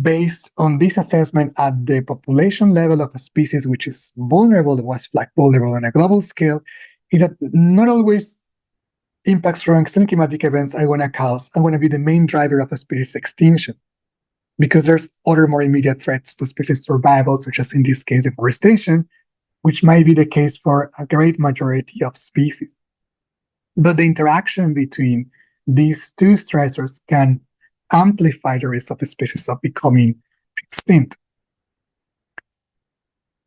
based on this assessment at the population level of a species which is vulnerable, was flagged vulnerable on a global scale, is that not always impacts from extreme climatic events are going to be the main driver of a species extinction, because there's other more immediate threats to species survival, such as in this case deforestation, which might be the case for a great majority of species. But the interaction between these two stressors can amplify the risk of a species of becoming extinct.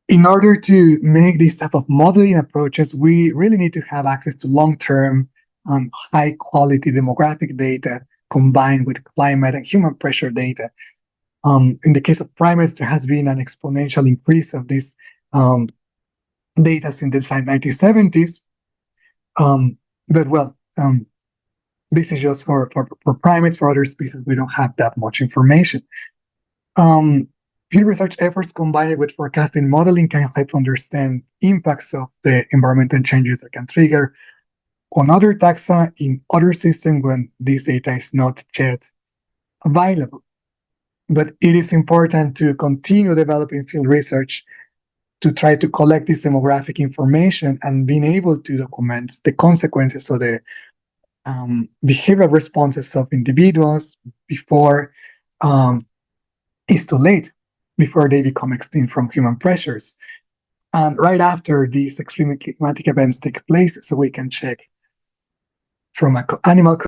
In order to make this type of modeling approaches, we really need to have access to long-term, high-quality demographic data combined with climate and human pressure data. In the case of primates, there has been an exponential increase of this data since the 1970s. This is just for primates. For other species, we don't have that much information. Field research efforts combined with forecasting modeling can help understand impacts of the environmental changes that can trigger on other taxa in other systems when this data is not yet available. But it is important to continue developing field research to try to collect this demographic information and being able to document the consequences of the behavioral responses of individuals before it's too late, before they become extinct from human pressures. And right after these extreme climatic events take place, so we can check from an animal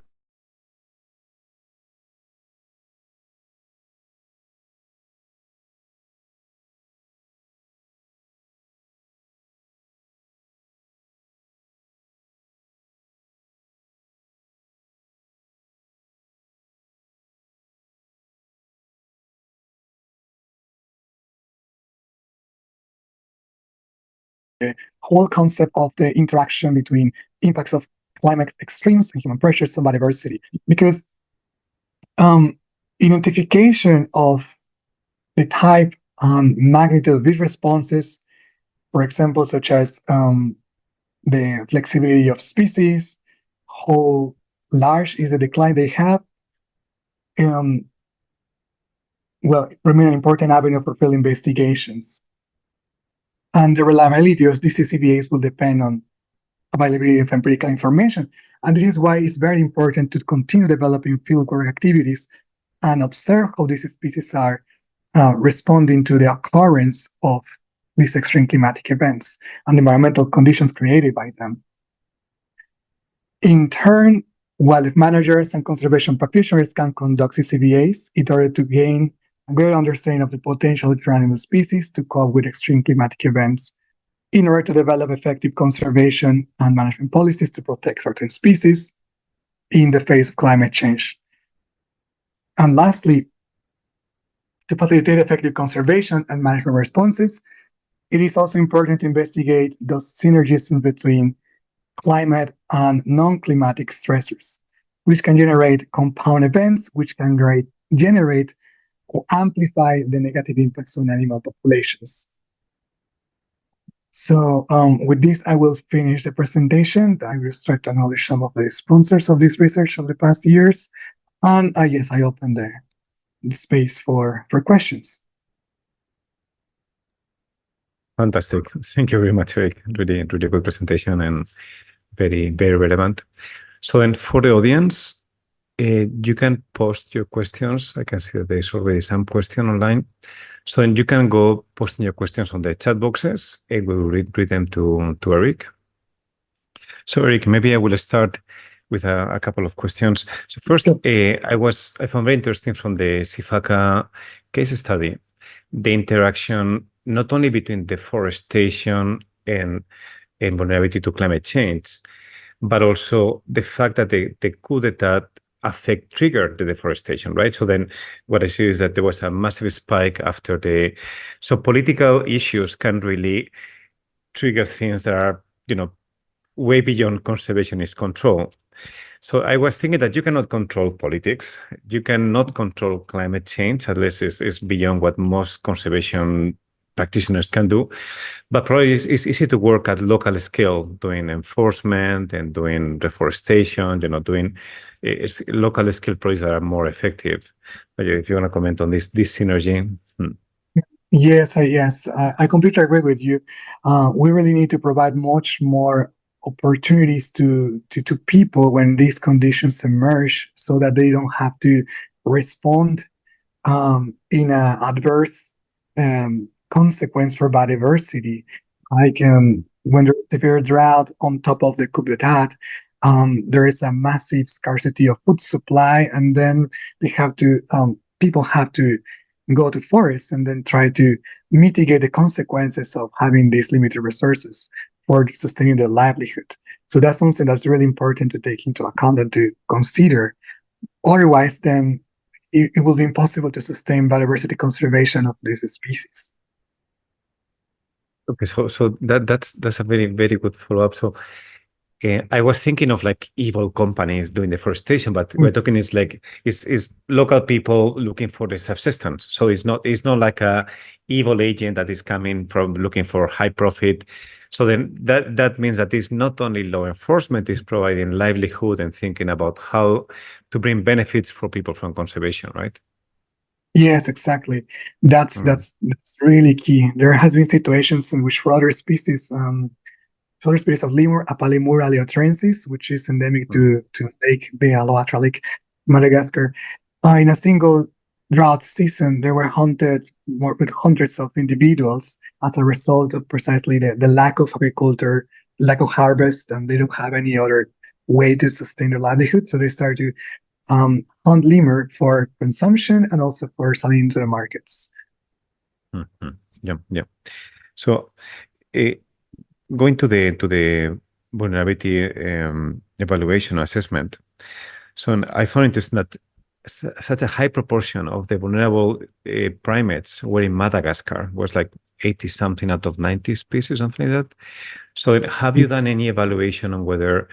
whole concept of the interaction between impacts of climate extremes and human pressures and biodiversity. Because identification of the type and magnitude of these responses, for example, such as the flexibility of species, how large is the decline they have, remain an important avenue for field investigations. And the reliability of these ECEs will depend on availability of empirical information. And this is why it's very important to continue developing fieldwork activities and observe how these species are responding to the occurrence of these extreme climatic events and the environmental conditions created by them. In turn, wildlife managers and conservation practitioners can conduct ECEs in order to gain a greater understanding of the potential of different animal species to cope with extreme climatic events, in order to develop effective conservation and management policies to protect certain species in the face of climate change. And lastly, to facilitate effective conservation and management responses, it is also important to investigate those synergies between climate and non-climatic stressors, which can generate compound events, which can generate or amplify the negative impacts on animal populations. So with this, I will finish the presentation. I will start to acknowledge some of the sponsors of this research of the past years. And yes, I open the space for questions. Fantastic. Thank you very much, Eric. Really, really good presentation and very, very relevant. So then for the audience, you can post your questions. I can see that there's already some question online. So then you can go posting your questions on the chat boxes and we will read them to Eric. So Eric, maybe I will start with a couple of questions. So first, I found very interesting from the SIFACA case study, the interaction not only between deforestation and vulnerability to climate change, but also the fact that the coup d'etat triggered the deforestation, right? So then what I see is that there was a massive spike after so political issues can really trigger things that are, way beyond conservationist control. So I was thinking that you cannot control politics. You cannot control climate change, unless it's beyond what most conservation practitioners can do. But probably it's easy to work at local scale, doing enforcement and doing reforestation, doing local scale projects that are more effective. But if you want to comment on this synergy. Yes, I completely agree with you. We really need to provide much more opportunities to people when these conditions emerge, so that they don't have to respond in an adverse consequence for biodiversity. Like when there's severe drought on top of the coup d'etat, there is a massive scarcity of food supply, and then they have to people have to go to forests and then try to mitigate the consequences of having these limited resources for sustaining their livelihood. So that's something that's really important to take into account and to consider. Otherwise, then it will be impossible to sustain biodiversity conservation of these species. Okay, so that's a very, very good follow-up. So I was thinking of like evil companies doing deforestation, but we're talking is local people looking for the subsistence. So it's not like a evil agent that is coming from looking for high profit. So then that means that it's not only law enforcement is providing livelihood and thinking about how to bring benefits for people from conservation, right? Yes, exactly. That's really key. There has been situations in which for other species of lemur, Apalimur aleotrensis, which is endemic to the Aloatra Lake, Madagascar. In a single drought season, they were hunted with hundreds of individuals as a result of precisely the lack of agriculture, lack of harvest, and they don't have any other way to sustain their livelihood. So they start to hunt lemur for consumption and also for selling into the markets. Yeah. So going to the vulnerability evaluation assessment. So I found interesting that such a high proportion of the vulnerable primates were in Madagascar, was like 80 something out of 90 species, something like that. So have you done any evaluation on whether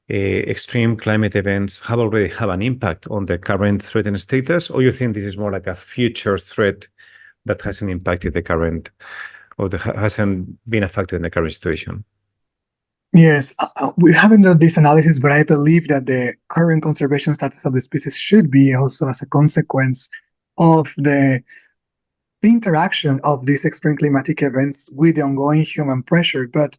extreme climate events have already have an impact on the current threatened status, or you think this is more like a future threat that hasn't impacted the current, or hasn't been a factor in the current situation? Yes, we haven't done this analysis, but I believe that the current conservation status of the species should be also as a consequence of the interaction of these extreme climatic events with the ongoing human pressure. But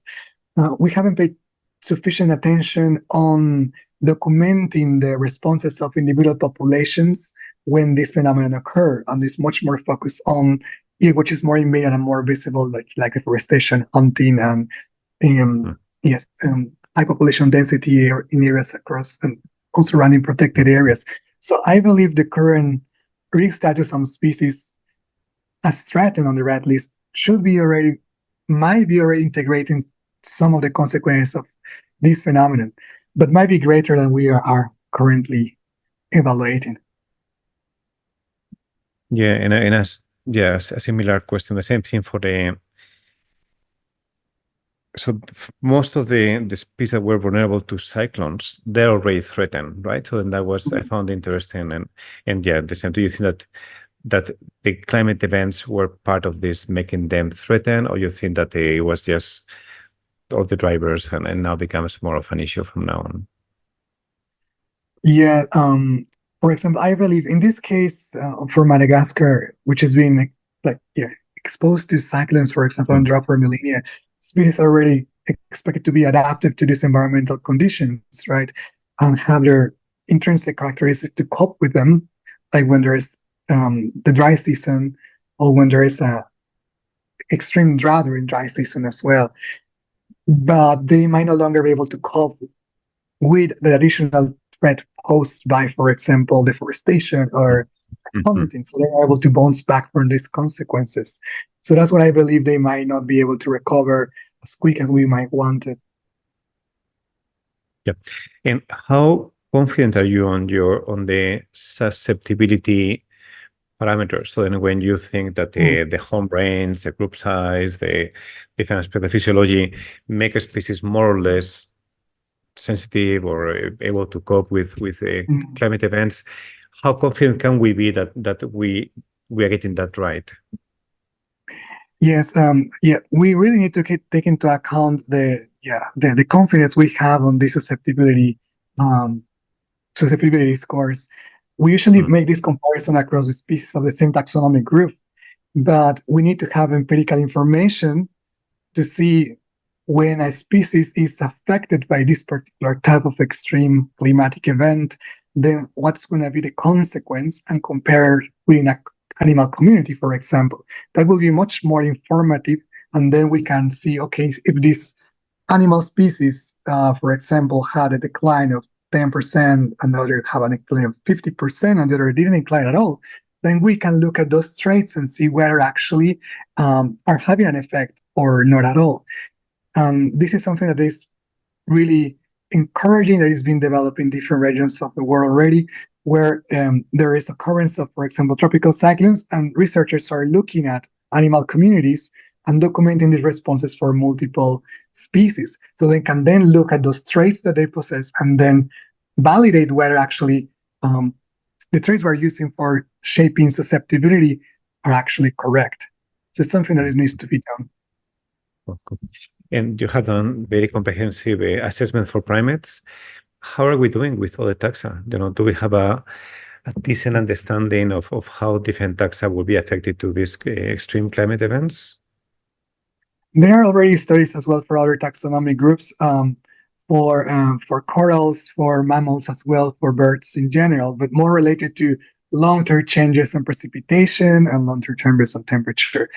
we haven't paid sufficient attention on documenting the responses of individual populations when this phenomenon occur, and is much more focused on which is more immediate and more visible, like deforestation, hunting, and high population density in areas across and surrounding protected areas. So I believe the current risk status of species as threatened on the red list might be already integrating some of the consequences of this phenomenon, but might be greater than we are currently evaluating. Yeah, and a similar question. The same thing for the. So most of the species that were vulnerable to cyclones, they're already threatened, right? So then that was I found interesting, and yeah, the same. Do you think that the climate events were part of this making them threatened, or you think that it was just all the drivers and now becomes more of an issue from now on? Yeah, for example, I believe in this case for Madagascar, which has been exposed to cyclones, for example, and drought for millennia, species are already expected to be adaptive to these environmental conditions, right? And have their intrinsic characteristics to cope with them, like when there's the dry season, or when there is a extreme drought during dry season as well. But they might no longer be able to cope with the additional threat posed by, for example, deforestation or hunting. So they are able to bounce back from these consequences. So that's what I believe they might not be able to recover as quick as we might want it. Yeah. And how confident are you on the susceptibility parameters? So then when you think that the home range, the group size, the different aspect of physiology make a species more or less sensitive or able to cope with climate events. How confident can we be that we are getting that right? Yes, we really need to take into account the confidence we have on the susceptibility scores. We usually make this comparison across the species of the same taxonomic group, but we need to have empirical information to see when a species is affected by this particular type of extreme climatic event, then what's going to be the consequence, and compare within an animal community, for example. That will be much more informative, and then we can see, okay, if this animal species, for example, had a decline of 10%, and the other have a decline of 50%, and the other didn't decline at all, then we can look at those traits and see whether actually are having an effect or not at all. This is something that is really encouraging, that is being developed in different regions of the world already, where there is occurrence of, for example, tropical cyclones, and researchers are looking at animal communities and documenting the responses for multiple species. So they can then look at those traits that they possess and then validate whether actually the traits we're using for shaping susceptibility are actually correct. So it's something that needs to be done. Okay. And you have done very comprehensive assessment for primates. How are we doing with other taxa? Do we have a decent understanding of how different taxa will be affected to these extreme climate events? There are already studies as well for other taxonomic groups, for corals, for mammals as well, for birds in general, but more related to long-term changes in precipitation and long-term changes in temperature,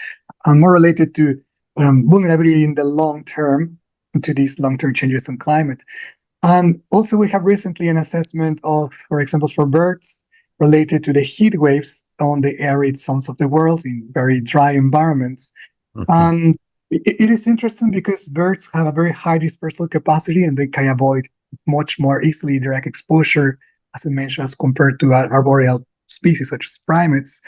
and more related to vulnerability in the long term to these long-term changes in climate. Also, we have recently an assessment of, for example, for birds related to the heat waves on the arid zones of the world in very dry environments. Mm-hmm. It is interesting because birds have a very high dispersal capacity, and they can avoid much more easily direct exposure, as I mentioned, as compared to arboreal species such as primates.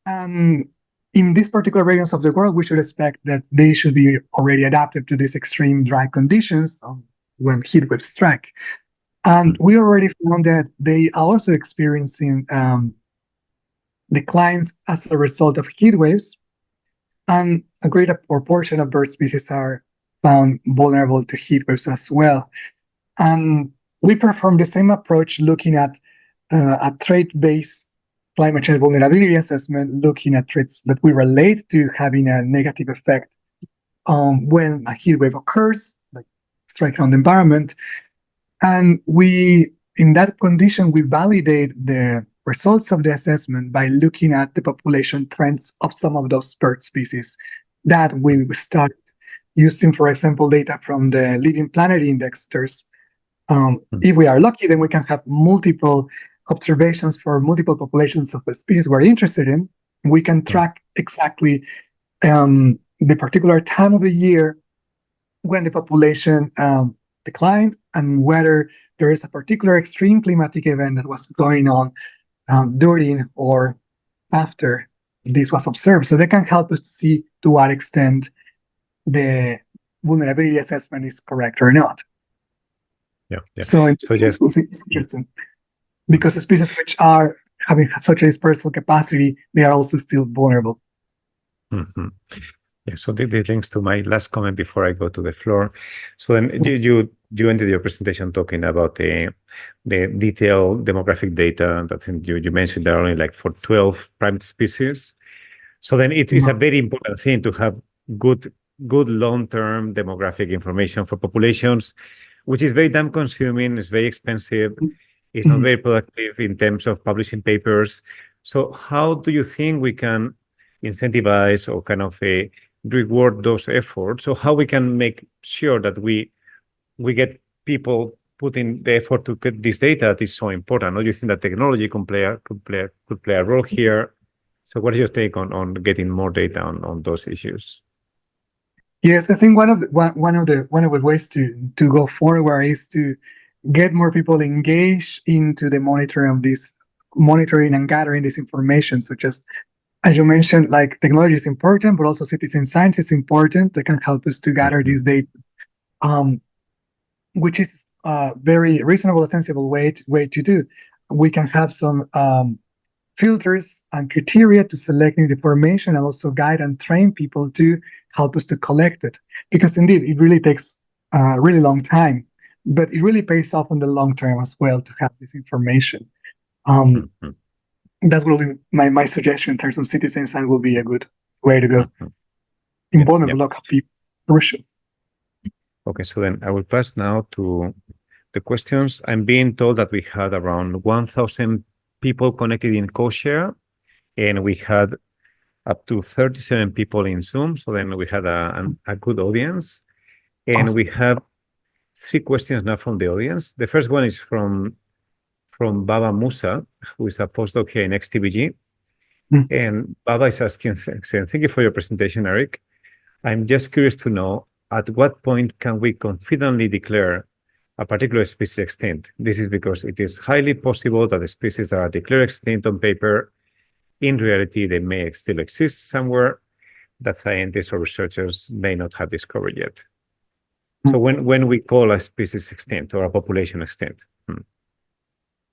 And in these particular regions of the world, we should expect that they should be already adapted to these extreme dry conditions when heat waves strike. And we already found that they are also experiencing declines as a result of heat waves, and a greater proportion of bird species are found vulnerable to heat waves as well. And we performed the same approach, looking at a trait-based climate change vulnerability assessment, looking at traits that we relate to having a negative effect when a heat wave occurs, like striking on the environment. And in that condition, we validate the results of the assessment by looking at the population trends of some of those bird species that we started using, for example, data from the Living Planet Index. If we are lucky, then we can have multiple observations for multiple populations of the species we're interested in. We can track exactly the particular time of the year when the population declined, and whether there is a particular extreme climatic event that was going on during or after this was observed. So they can help us to see to what extent the vulnerability assessment is correct or not. Yeah. So it's interesting, because the species which are having such a dispersal capacity, they are also still vulnerable. Mm-hmm. Yeah, so this links to my last comment before I go to the floor. So then you ended your presentation talking about the detailed demographic data that you mentioned there are only like for 12 primate species. So then it's a very important thing to have good long-term demographic information for populations, which is very time consuming, it's very expensive, it's not very productive in terms of publishing papers. So how do you think we can incentivize or kind of reward those efforts? So how we can make sure that we get people putting the effort to get this data that is so important? Or do you think that technology could play a role here? So what is your take on getting more data on those issues? Yes, I think one of the ways to go forward is to get more people engaged into the monitoring and gathering this information, such as you mentioned, like technology is important, but also citizen science is important. They can help us to gather this data. which is a very reasonable and sensible way to do. We can have some filters and criteria to selecting the information, and also guide and train people to help us to collect it. Because indeed, it really takes a really long time, but it really pays off in the long term as well to have this information. That's really my suggestion in terms of citizen science will be a good way to go. Involvement of local people, crucial. Okay, so then I will pass now to the questions. I'm being told that we had around 1,000 people connected in co-share, and we had up to 37 people in Zoom. So then we had a good audience. And Awesome. we have 3 questions now from the audience. The first one is from Baba Musa, who is a postdoc here in XTBG. And Baba is asking, saying, thank you for your presentation, Eric. I'm just curious to know, at what point can we confidently declare a particular species extinct? This is because it is highly possible that the species that are declared extinct on paper, in reality, they may still exist somewhere that scientists or researchers may not have discovered yet. So when we call a species extinct or a population extinct?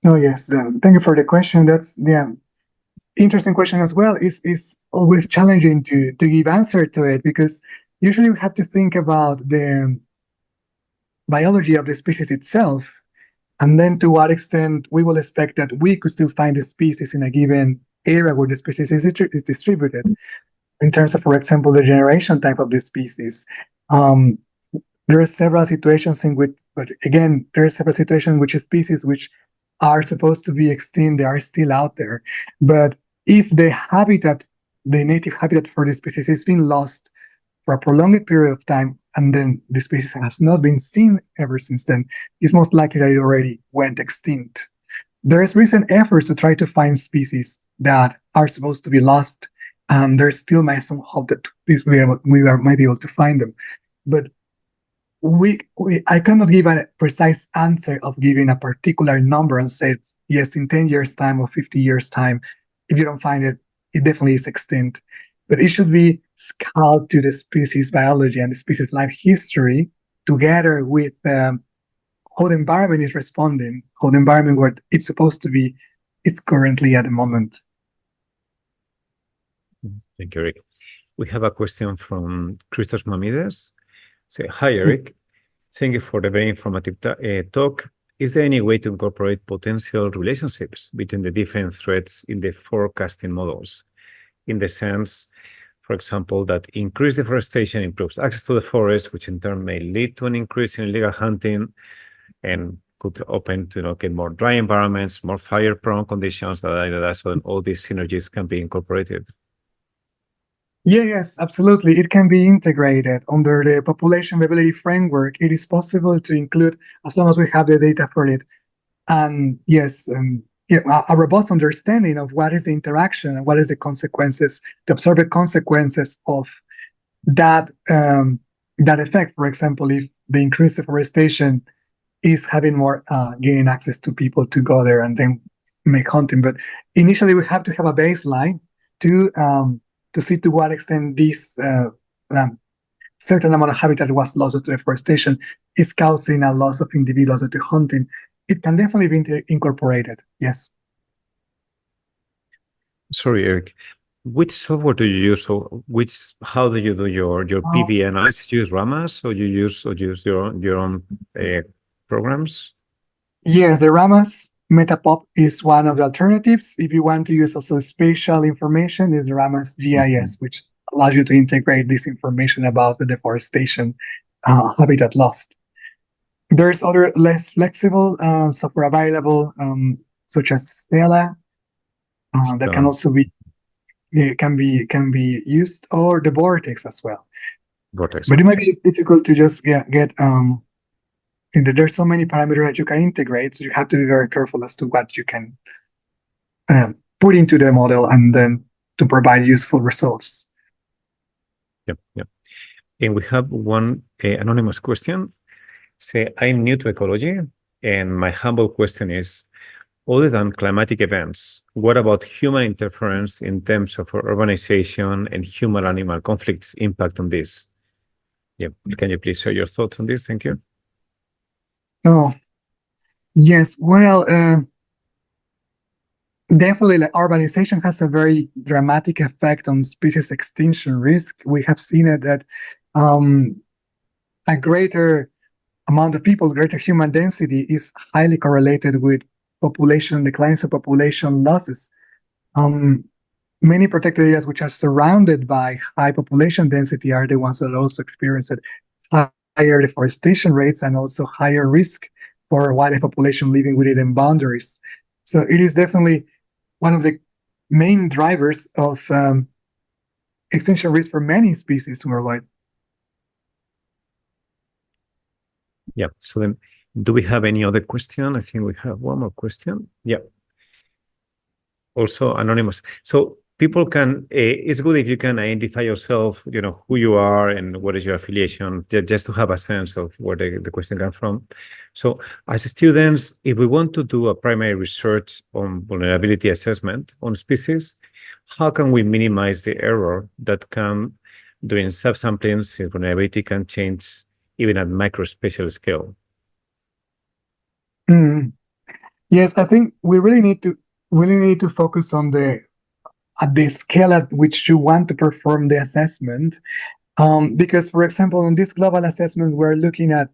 Oh, yes. Thank you for the question. That's interesting question as well. Is always challenging to give answer to it, because usually we have to think about the biology of the species itself, and then to what extent we will expect that we could still find the species in a given area where the species is distributed. In terms of, for example, the generation type of the species, there are several situations in which, but again, there are several situations in which species which are supposed to be extinct, they are still out there. But if the habitat, the native habitat for the species has been lost for a prolonged period of time, and then the species has not been seen ever since then, it's most likely that it already went extinct. There's recent efforts to try to find species that are supposed to be lost, and there's still some hope that we might be able to find them. But I cannot give a precise answer of giving a particular number and say, yes, in 10 years' time or 50 years' time, if you don't find it, it definitely is extinct. But it should be scaled to the species biology and the species life history, together with how the environment is responding, how the environment where it's supposed to be, it's currently at the moment. Thank you, Eric. We have a question from Christos Mamides. Say, hi, Eric. Thank you for the very informative talk. Is there any way to incorporate potential relationships between the different threats in the forecasting models? In the sense, for example, that increased deforestation improves access to the forest, which in turn may lead to an increase in illegal hunting and could open to get more dry environments, more fire-prone conditions, so all these synergies can be incorporated. Yes, absolutely. It can be integrated under the population viability framework. It is possible to include, as long as we have the data for it. And yes, a robust understanding of what is the interaction and what is the consequences, the observed consequences of that that effect. For example, if the increased deforestation is having more gaining access to people to go there and then make hunting. But initially, we have to have a baseline to see to what extent this certain amount of habitat was lost to deforestation is causing a loss of individuals to hunting. It can definitely be incorporated, yes. Sorry, Eric. Which software do you use? Or how do you do your PV analysis? Do you use Ramas or you use your own programs? Yes, the Ramas Metapop is one of the alternatives. If you want to use also spatial information, is the Ramas GIS, which allows you to integrate this information about the deforestation habitat lost. There's other less flexible software available, such as Stella, that can also be can be used, or the Vortex as well. Vortex. But it might be difficult to just get there's so many parameters that you can integrate, so you have to be very careful as to what you can put into the model and then to provide useful results. Yep. And we have one anonymous question. Say, I'm new to ecology, and my humble question is, other than climatic events, what about human interference in terms of urbanization and human-animal conflicts impact on this? Yeah, can you please share your thoughts on this? Thank you. Oh, yes. Well, definitely, like, urbanization has a very dramatic effect on species extinction risk. We have seen it that a greater amount of people, greater human density is highly correlated with population declines and population losses. Many protected areas which are surrounded by high population density are the ones that also experience higher deforestation rates and also higher risk for wildlife population living within boundaries. So it is definitely one of the main drivers of extinction risk for many species worldwide. Yeah. So then, do we have any other question? I think we have one more question. Yeah. Also anonymous. So people can, it's good if you can identify yourself, who you are and what is your affiliation, just to have a sense of where the question comes from. So as students, if we want to do a primary research on vulnerability assessment on species, how can we minimize the error that can, during subsampling, since vulnerability can change even at microspatial scale? Yes, I think we really need to focus on at the scale at which you want to perform the assessment. Because, for example, in these global assessments, we're looking at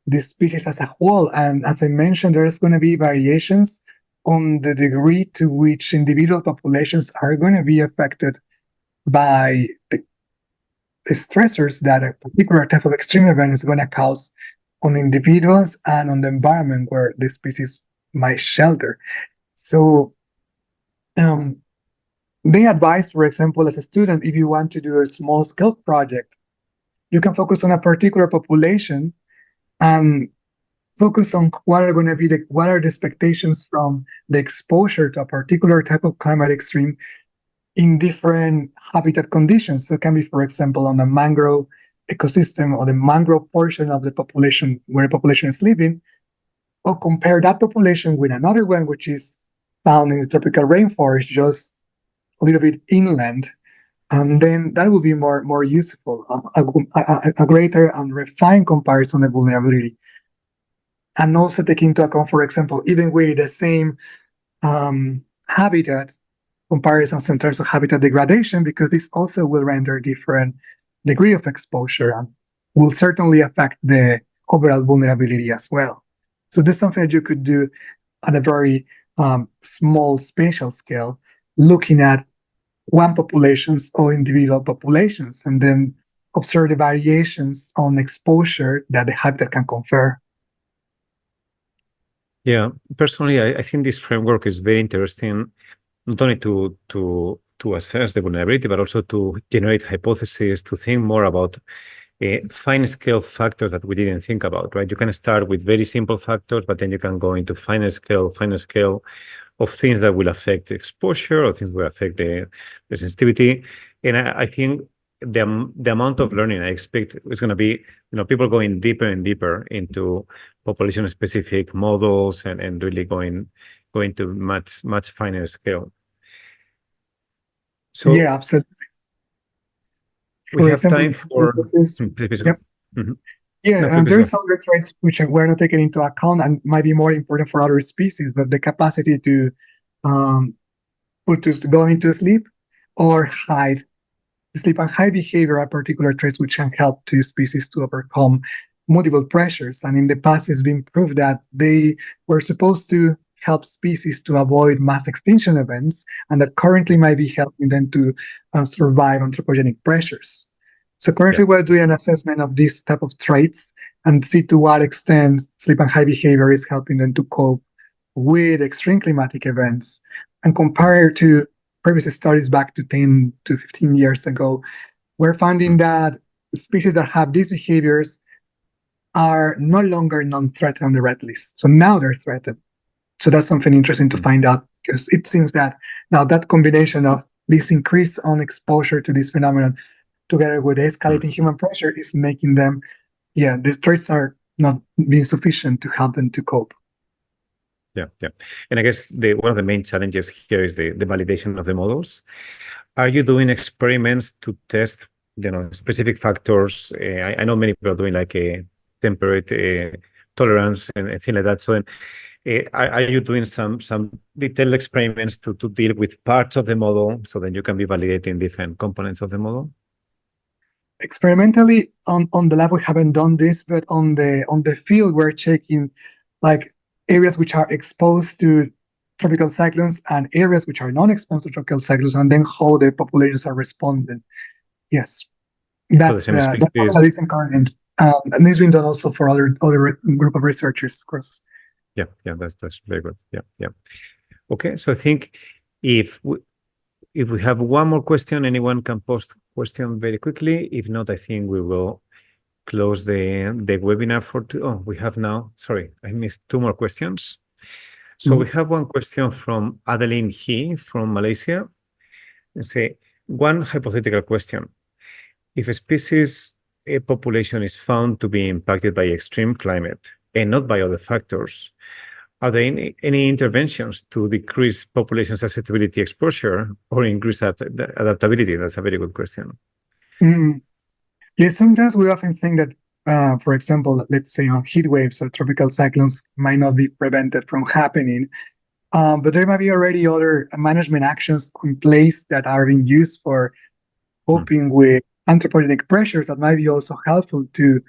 the species as a whole. And as I mentioned, there's going to be variations on the degree to which individual populations are going to be affected by the stressors that a particular type of extreme event is going to cause on individuals and on the environment where the species might shelter. So they advise, for example, as a student, if you want to do a small scale project, you can focus on a particular population and focus on what are the expectations from the exposure to a particular type of climate extreme in different habitat conditions. So it can be, for example, on a mangrove ecosystem or the mangrove portion of the population where the population is living, or compare that population with another one which is found in the tropical rainforest, just a little bit inland. And then that will be more useful, a greater and refined comparison of vulnerability. And also take into account, for example, even with the same habitat, comparisons in terms of habitat degradation, because this also will render different degree of exposure and will certainly affect the overall vulnerability as well. So this is something that you could do at a very small spatial scale, looking at one populations or individual populations, and then observe the variations on exposure that the habitat can confer. Yeah, personally, I think this framework is very interesting, not only to assess the vulnerability, but also to generate hypotheses, to think more about fine scale factors that we didn't think about, right? You can start with very simple factors, but then you can go into finer scale of things that will affect exposure or things will affect the sensitivity. And I think the amount of learning I expect is going to be, people going deeper and deeper into population specific models and really going to much finer scale. So yeah, absolutely. We have time for. Yep. Yeah, and there's other traits which we're not taking into account and might be more important for other species, but the capacity to go into sleep or hide. Sleep and hide behavior are particular traits which can help two species to overcome multiple pressures. And in the past, it's been proved that they were supposed to help species to avoid mass extinction events, and that currently might be helping them to survive anthropogenic pressures. So currently we're doing an assessment of these type of traits and see to what extent sleep and hide behavior is helping them to cope with extreme climatic events. And compared to previous studies back to 10 to 15 years ago, we're finding that species that have these behaviors are no longer non-threatened on the red list. So now they're threatened. So that's something interesting to find out, because it seems that now that combination of this increase on exposure to this phenomenon together with escalating human pressure is making them, the traits are not being sufficient to help them to cope. Yeah. And I guess one of the main challenges here is the validation of the models. Are you doing experiments to test, specific factors? I know many people are doing like a temperate tolerance and things like that. So, are you doing some detailed experiments to deal with parts of the model so that you can be validating different components of the model? Experimentally, on the lab, we haven't done this, but on the field, we're checking like areas which are exposed to tropical cyclones and areas which are non-exposed to tropical cyclones, and then how the populations are responding. Yes, that's So the same that's species. what is current, and this has been done also for other group of researchers, of course. Yeah, that's very good. Yeah. Okay, so I think if we have one more question, anyone can post question very quickly. If not, I think we will close the webinar for oh, we have now, sorry, I missed two more questions. So we have one question from Adeline He from Malaysia. Say one hypothetical question. If a species population is found to be impacted by extreme climate and not by other factors, are there any interventions to decrease population susceptibility exposure or increase adaptability? That's a very good question. Yes, sometimes we often think that, for example, let's say on heat waves or tropical cyclones might not be prevented from happening, but there might be already other management actions in place that are being used for coping with anthropogenic pressures that might be also helpful to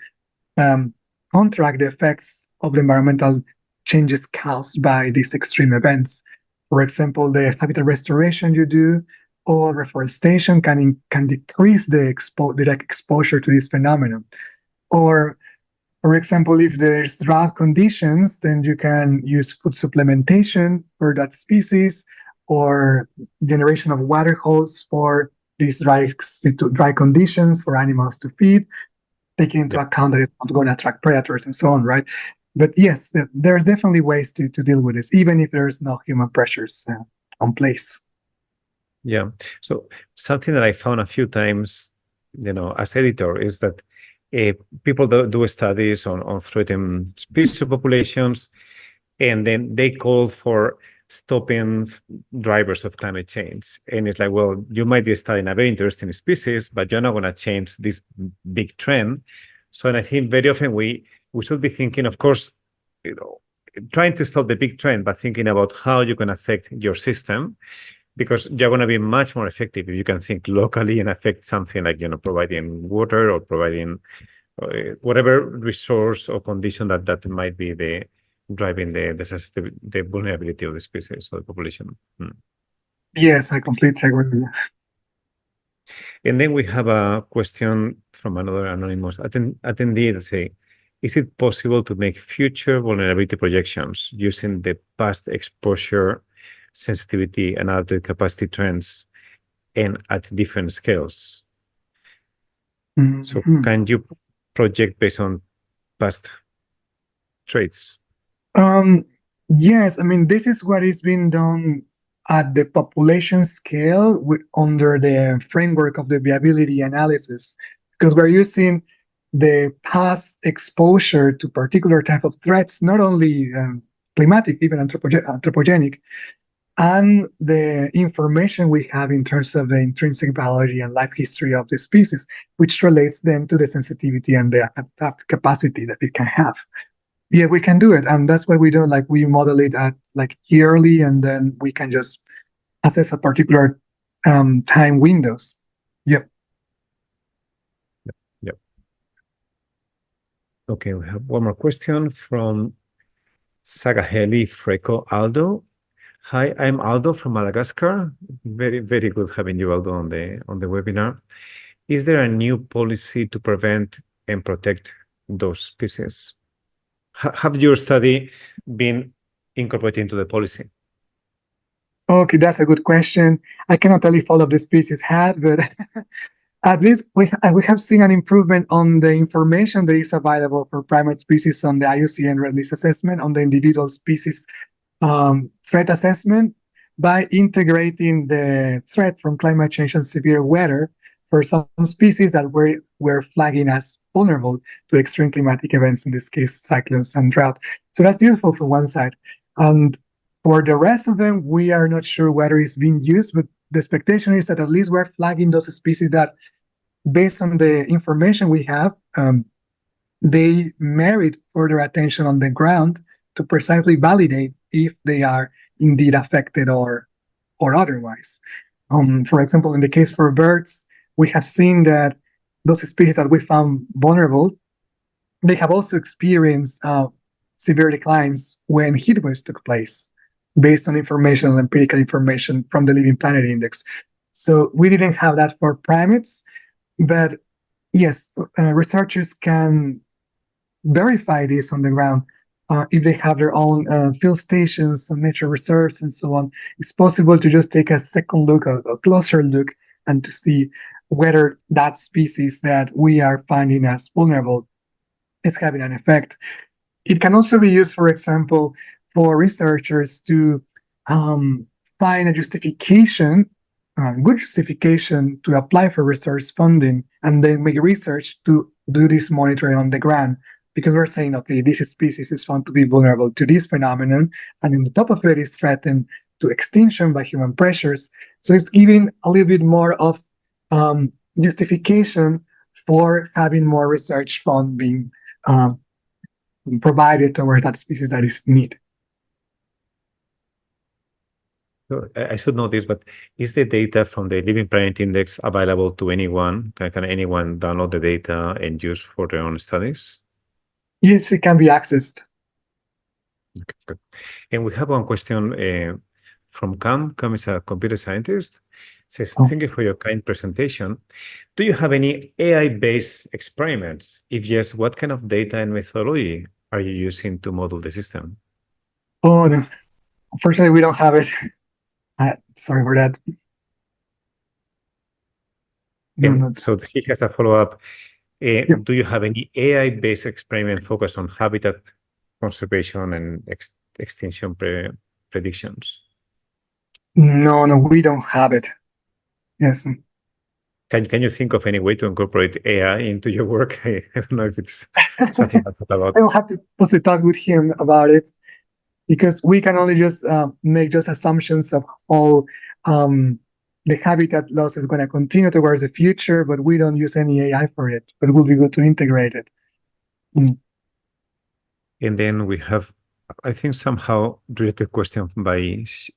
counteract the effects of the environmental changes caused by these extreme events. For example, the habitat restoration you do or reforestation can decrease the direct exposure to this phenomenon. Or, for example, if there's drought conditions, then you can use food supplementation for that species or generation of water holes for these dry conditions for animals to feed, taking into account that it's not going to attract predators and so on, right? But yes, there's definitely ways to deal with this, even if there's no human pressures on place. Yeah. So something that I found a few times, as editor, is that people do studies on threatened species populations, and then they call for stopping drivers of climate change. And it's like, well, you might be studying a very interesting species, but you're not going to change this big trend. So, and I think very often we should be thinking, of course, trying to stop the big trend, but thinking about how you can affect your system, because you're going to be much more effective if you can think locally and affect something like, providing water or providing whatever resource or condition that might be driving the vulnerability of the species or the population. Yes, I completely agree with you. And then we have a question from another anonymous attendee that say, is it possible to make future vulnerability projections using the past exposure, sensitivity, and adaptive capacity trends and at different scales? So can you project based on past traits? Yes, I mean, this is what is being done at the population scale under the framework of the viability analysis, because we're using the past exposure to particular type of threats, not only climatic, even anthropogenic, and the information we have in terms of the intrinsic biology and life history of the species, which relates then to the sensitivity and the adaptive capacity that it can have. Yeah, we can do it, and that's what we do. Like we model it at yearly, and then we can just assess a particular time windows. Yep. Okay, we have one more question from Sagaheli Freco Aldo. Hi, I'm Aldo from Madagascar. Very, very good having you, Aldo, on the webinar. Is there a new policy to prevent and protect those species? Have your study been incorporated into the policy? Okay, that's a good question. I cannot tell if all of the species had, but at least we have seen an improvement on the information that is available for primate species on the IUCN Red List assessment, on the individual species threat assessment, by integrating the threat from climate change and severe weather for some species that we're flagging as vulnerable to extreme climatic events, in this case, cyclones and drought. So that's beautiful from one side. And for the rest of them, we are not sure whether it's being used, but the expectation is that at least we're flagging those species that, based on the information we have, they merit further attention on the ground to precisely validate if they are indeed affected or otherwise. For example, in the case for birds, we have seen that those species that we found vulnerable, they have also experienced severe declines when heat waves took place, based on information, empirical information from the Living Planet Index. So we didn't have that for primates, but yes, researchers can verify this on the ground. If they have their own field stations and nature reserves and so on, it's possible to just take a second look, a closer look, and to see whether that species that we are finding as vulnerable is having an effect. It can also be used, for example, for researchers to find a justification, good justification to apply for research funding and then make research to do this monitoring on the ground. Because we're saying, okay, this species is found to be vulnerable to this phenomenon, and on the top of it is threatened to extinction by human pressures. So it's giving a little bit more of justification for having more research fund being provided towards that species that is in need. So I should know this, but is the data from the Living Planet Index available to anyone? Can anyone download the data and use for their own studies? Yes, it can be accessed. Okay, good. And we have one question from Cam. Cam is a computer scientist. Says, thank you for your kind presentation. Do you have any AI-based experiments? If yes, what kind of data and methodology are you using to model the system? Oh, no. Unfortunately, we don't have it. Sorry for that. No. So he has a follow-up. Do you have any AI-based experiment focused on habitat conservation and extinction predictions? No, we don't have it. Yes. Can you think of any way to incorporate AI into your work? I don't know if it's something that's about. I will have to possibly talk with him about it, because we can only just make just assumptions of how the habitat loss is going to continue towards the future, but we don't use any AI for it. But it would be good to integrate it. And then we have, I think, somehow related question by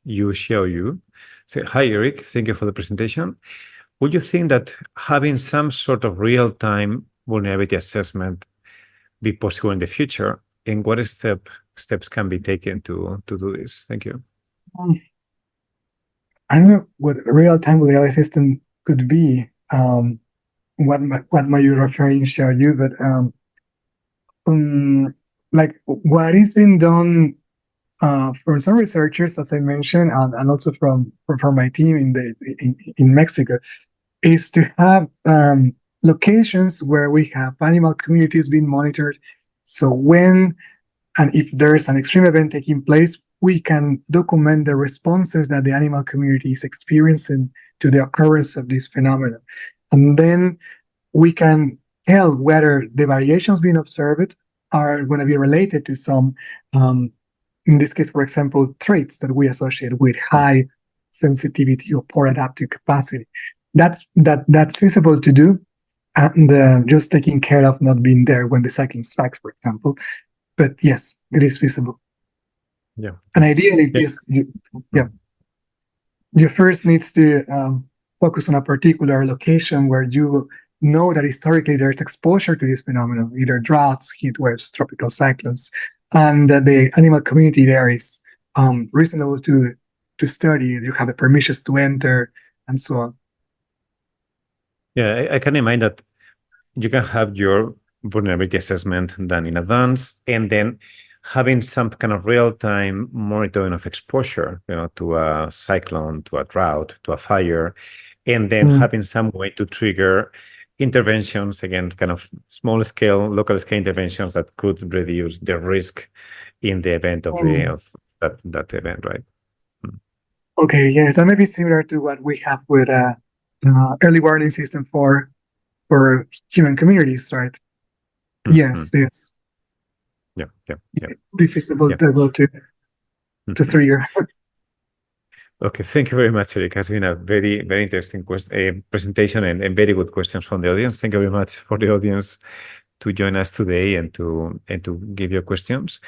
Yu Xiaoyu. Say, hi, Eric. Thank you for the presentation. Would you think that having some sort of real-time vulnerability assessment be possible in the future? And what steps can be taken to do this? Thank you. I don't know what real-time vulnerability system could be. What might you referring to you? But like what is being done from some researchers, as I mentioned, and also from my team in Mexico, is to have locations where we have animal communities being monitored. So when and if there's an extreme event taking place, we can document the responses that the animal community is experiencing to the occurrence of this phenomenon. And then we can tell whether the variations being observed are going to be related to some, in this case, for example, traits that we associate with high sensitivity or poor adaptive capacity. That's feasible to do, and just taking care of not being there when the cyclone strikes, for example. But yes, it is feasible. Yeah. And ideally, you first needs to focus on a particular location where you know that historically there's exposure to this phenomenon, either droughts, heat waves, tropical cyclones, and that the animal community there is reasonable to study. You have the permissions to enter, and so on. Yeah, I can imagine that you can have your vulnerability assessment done in advance, and then having some kind of real-time monitoring of exposure, to a cyclone, to a drought, to a fire, and then having some way to trigger interventions, again, kind of small-scale, local-scale interventions that could reduce the risk in the event of that event, right? Okay, yes, that may be similar to what we have with early warning system for human communities, right? Yes. Yeah. It would be feasible to trigger. Okay, thank you very much, Eric. It has been a very, very interesting presentation and very good questions from the audience. Thank you very much for the audience to join us today and to give your questions.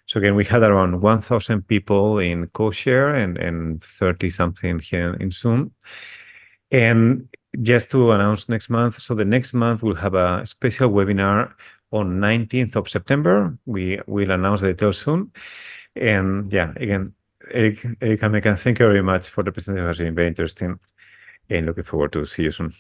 So again, we had around 1,000 people in co-share and 30 something here in Zoom. And just to announce next month, so the next month we'll have a special webinar on 19th of September. We will announce the details soon. And yeah, again, Eric Ameca, thank you very much for the presentation. It has been very interesting and looking forward to see you soon.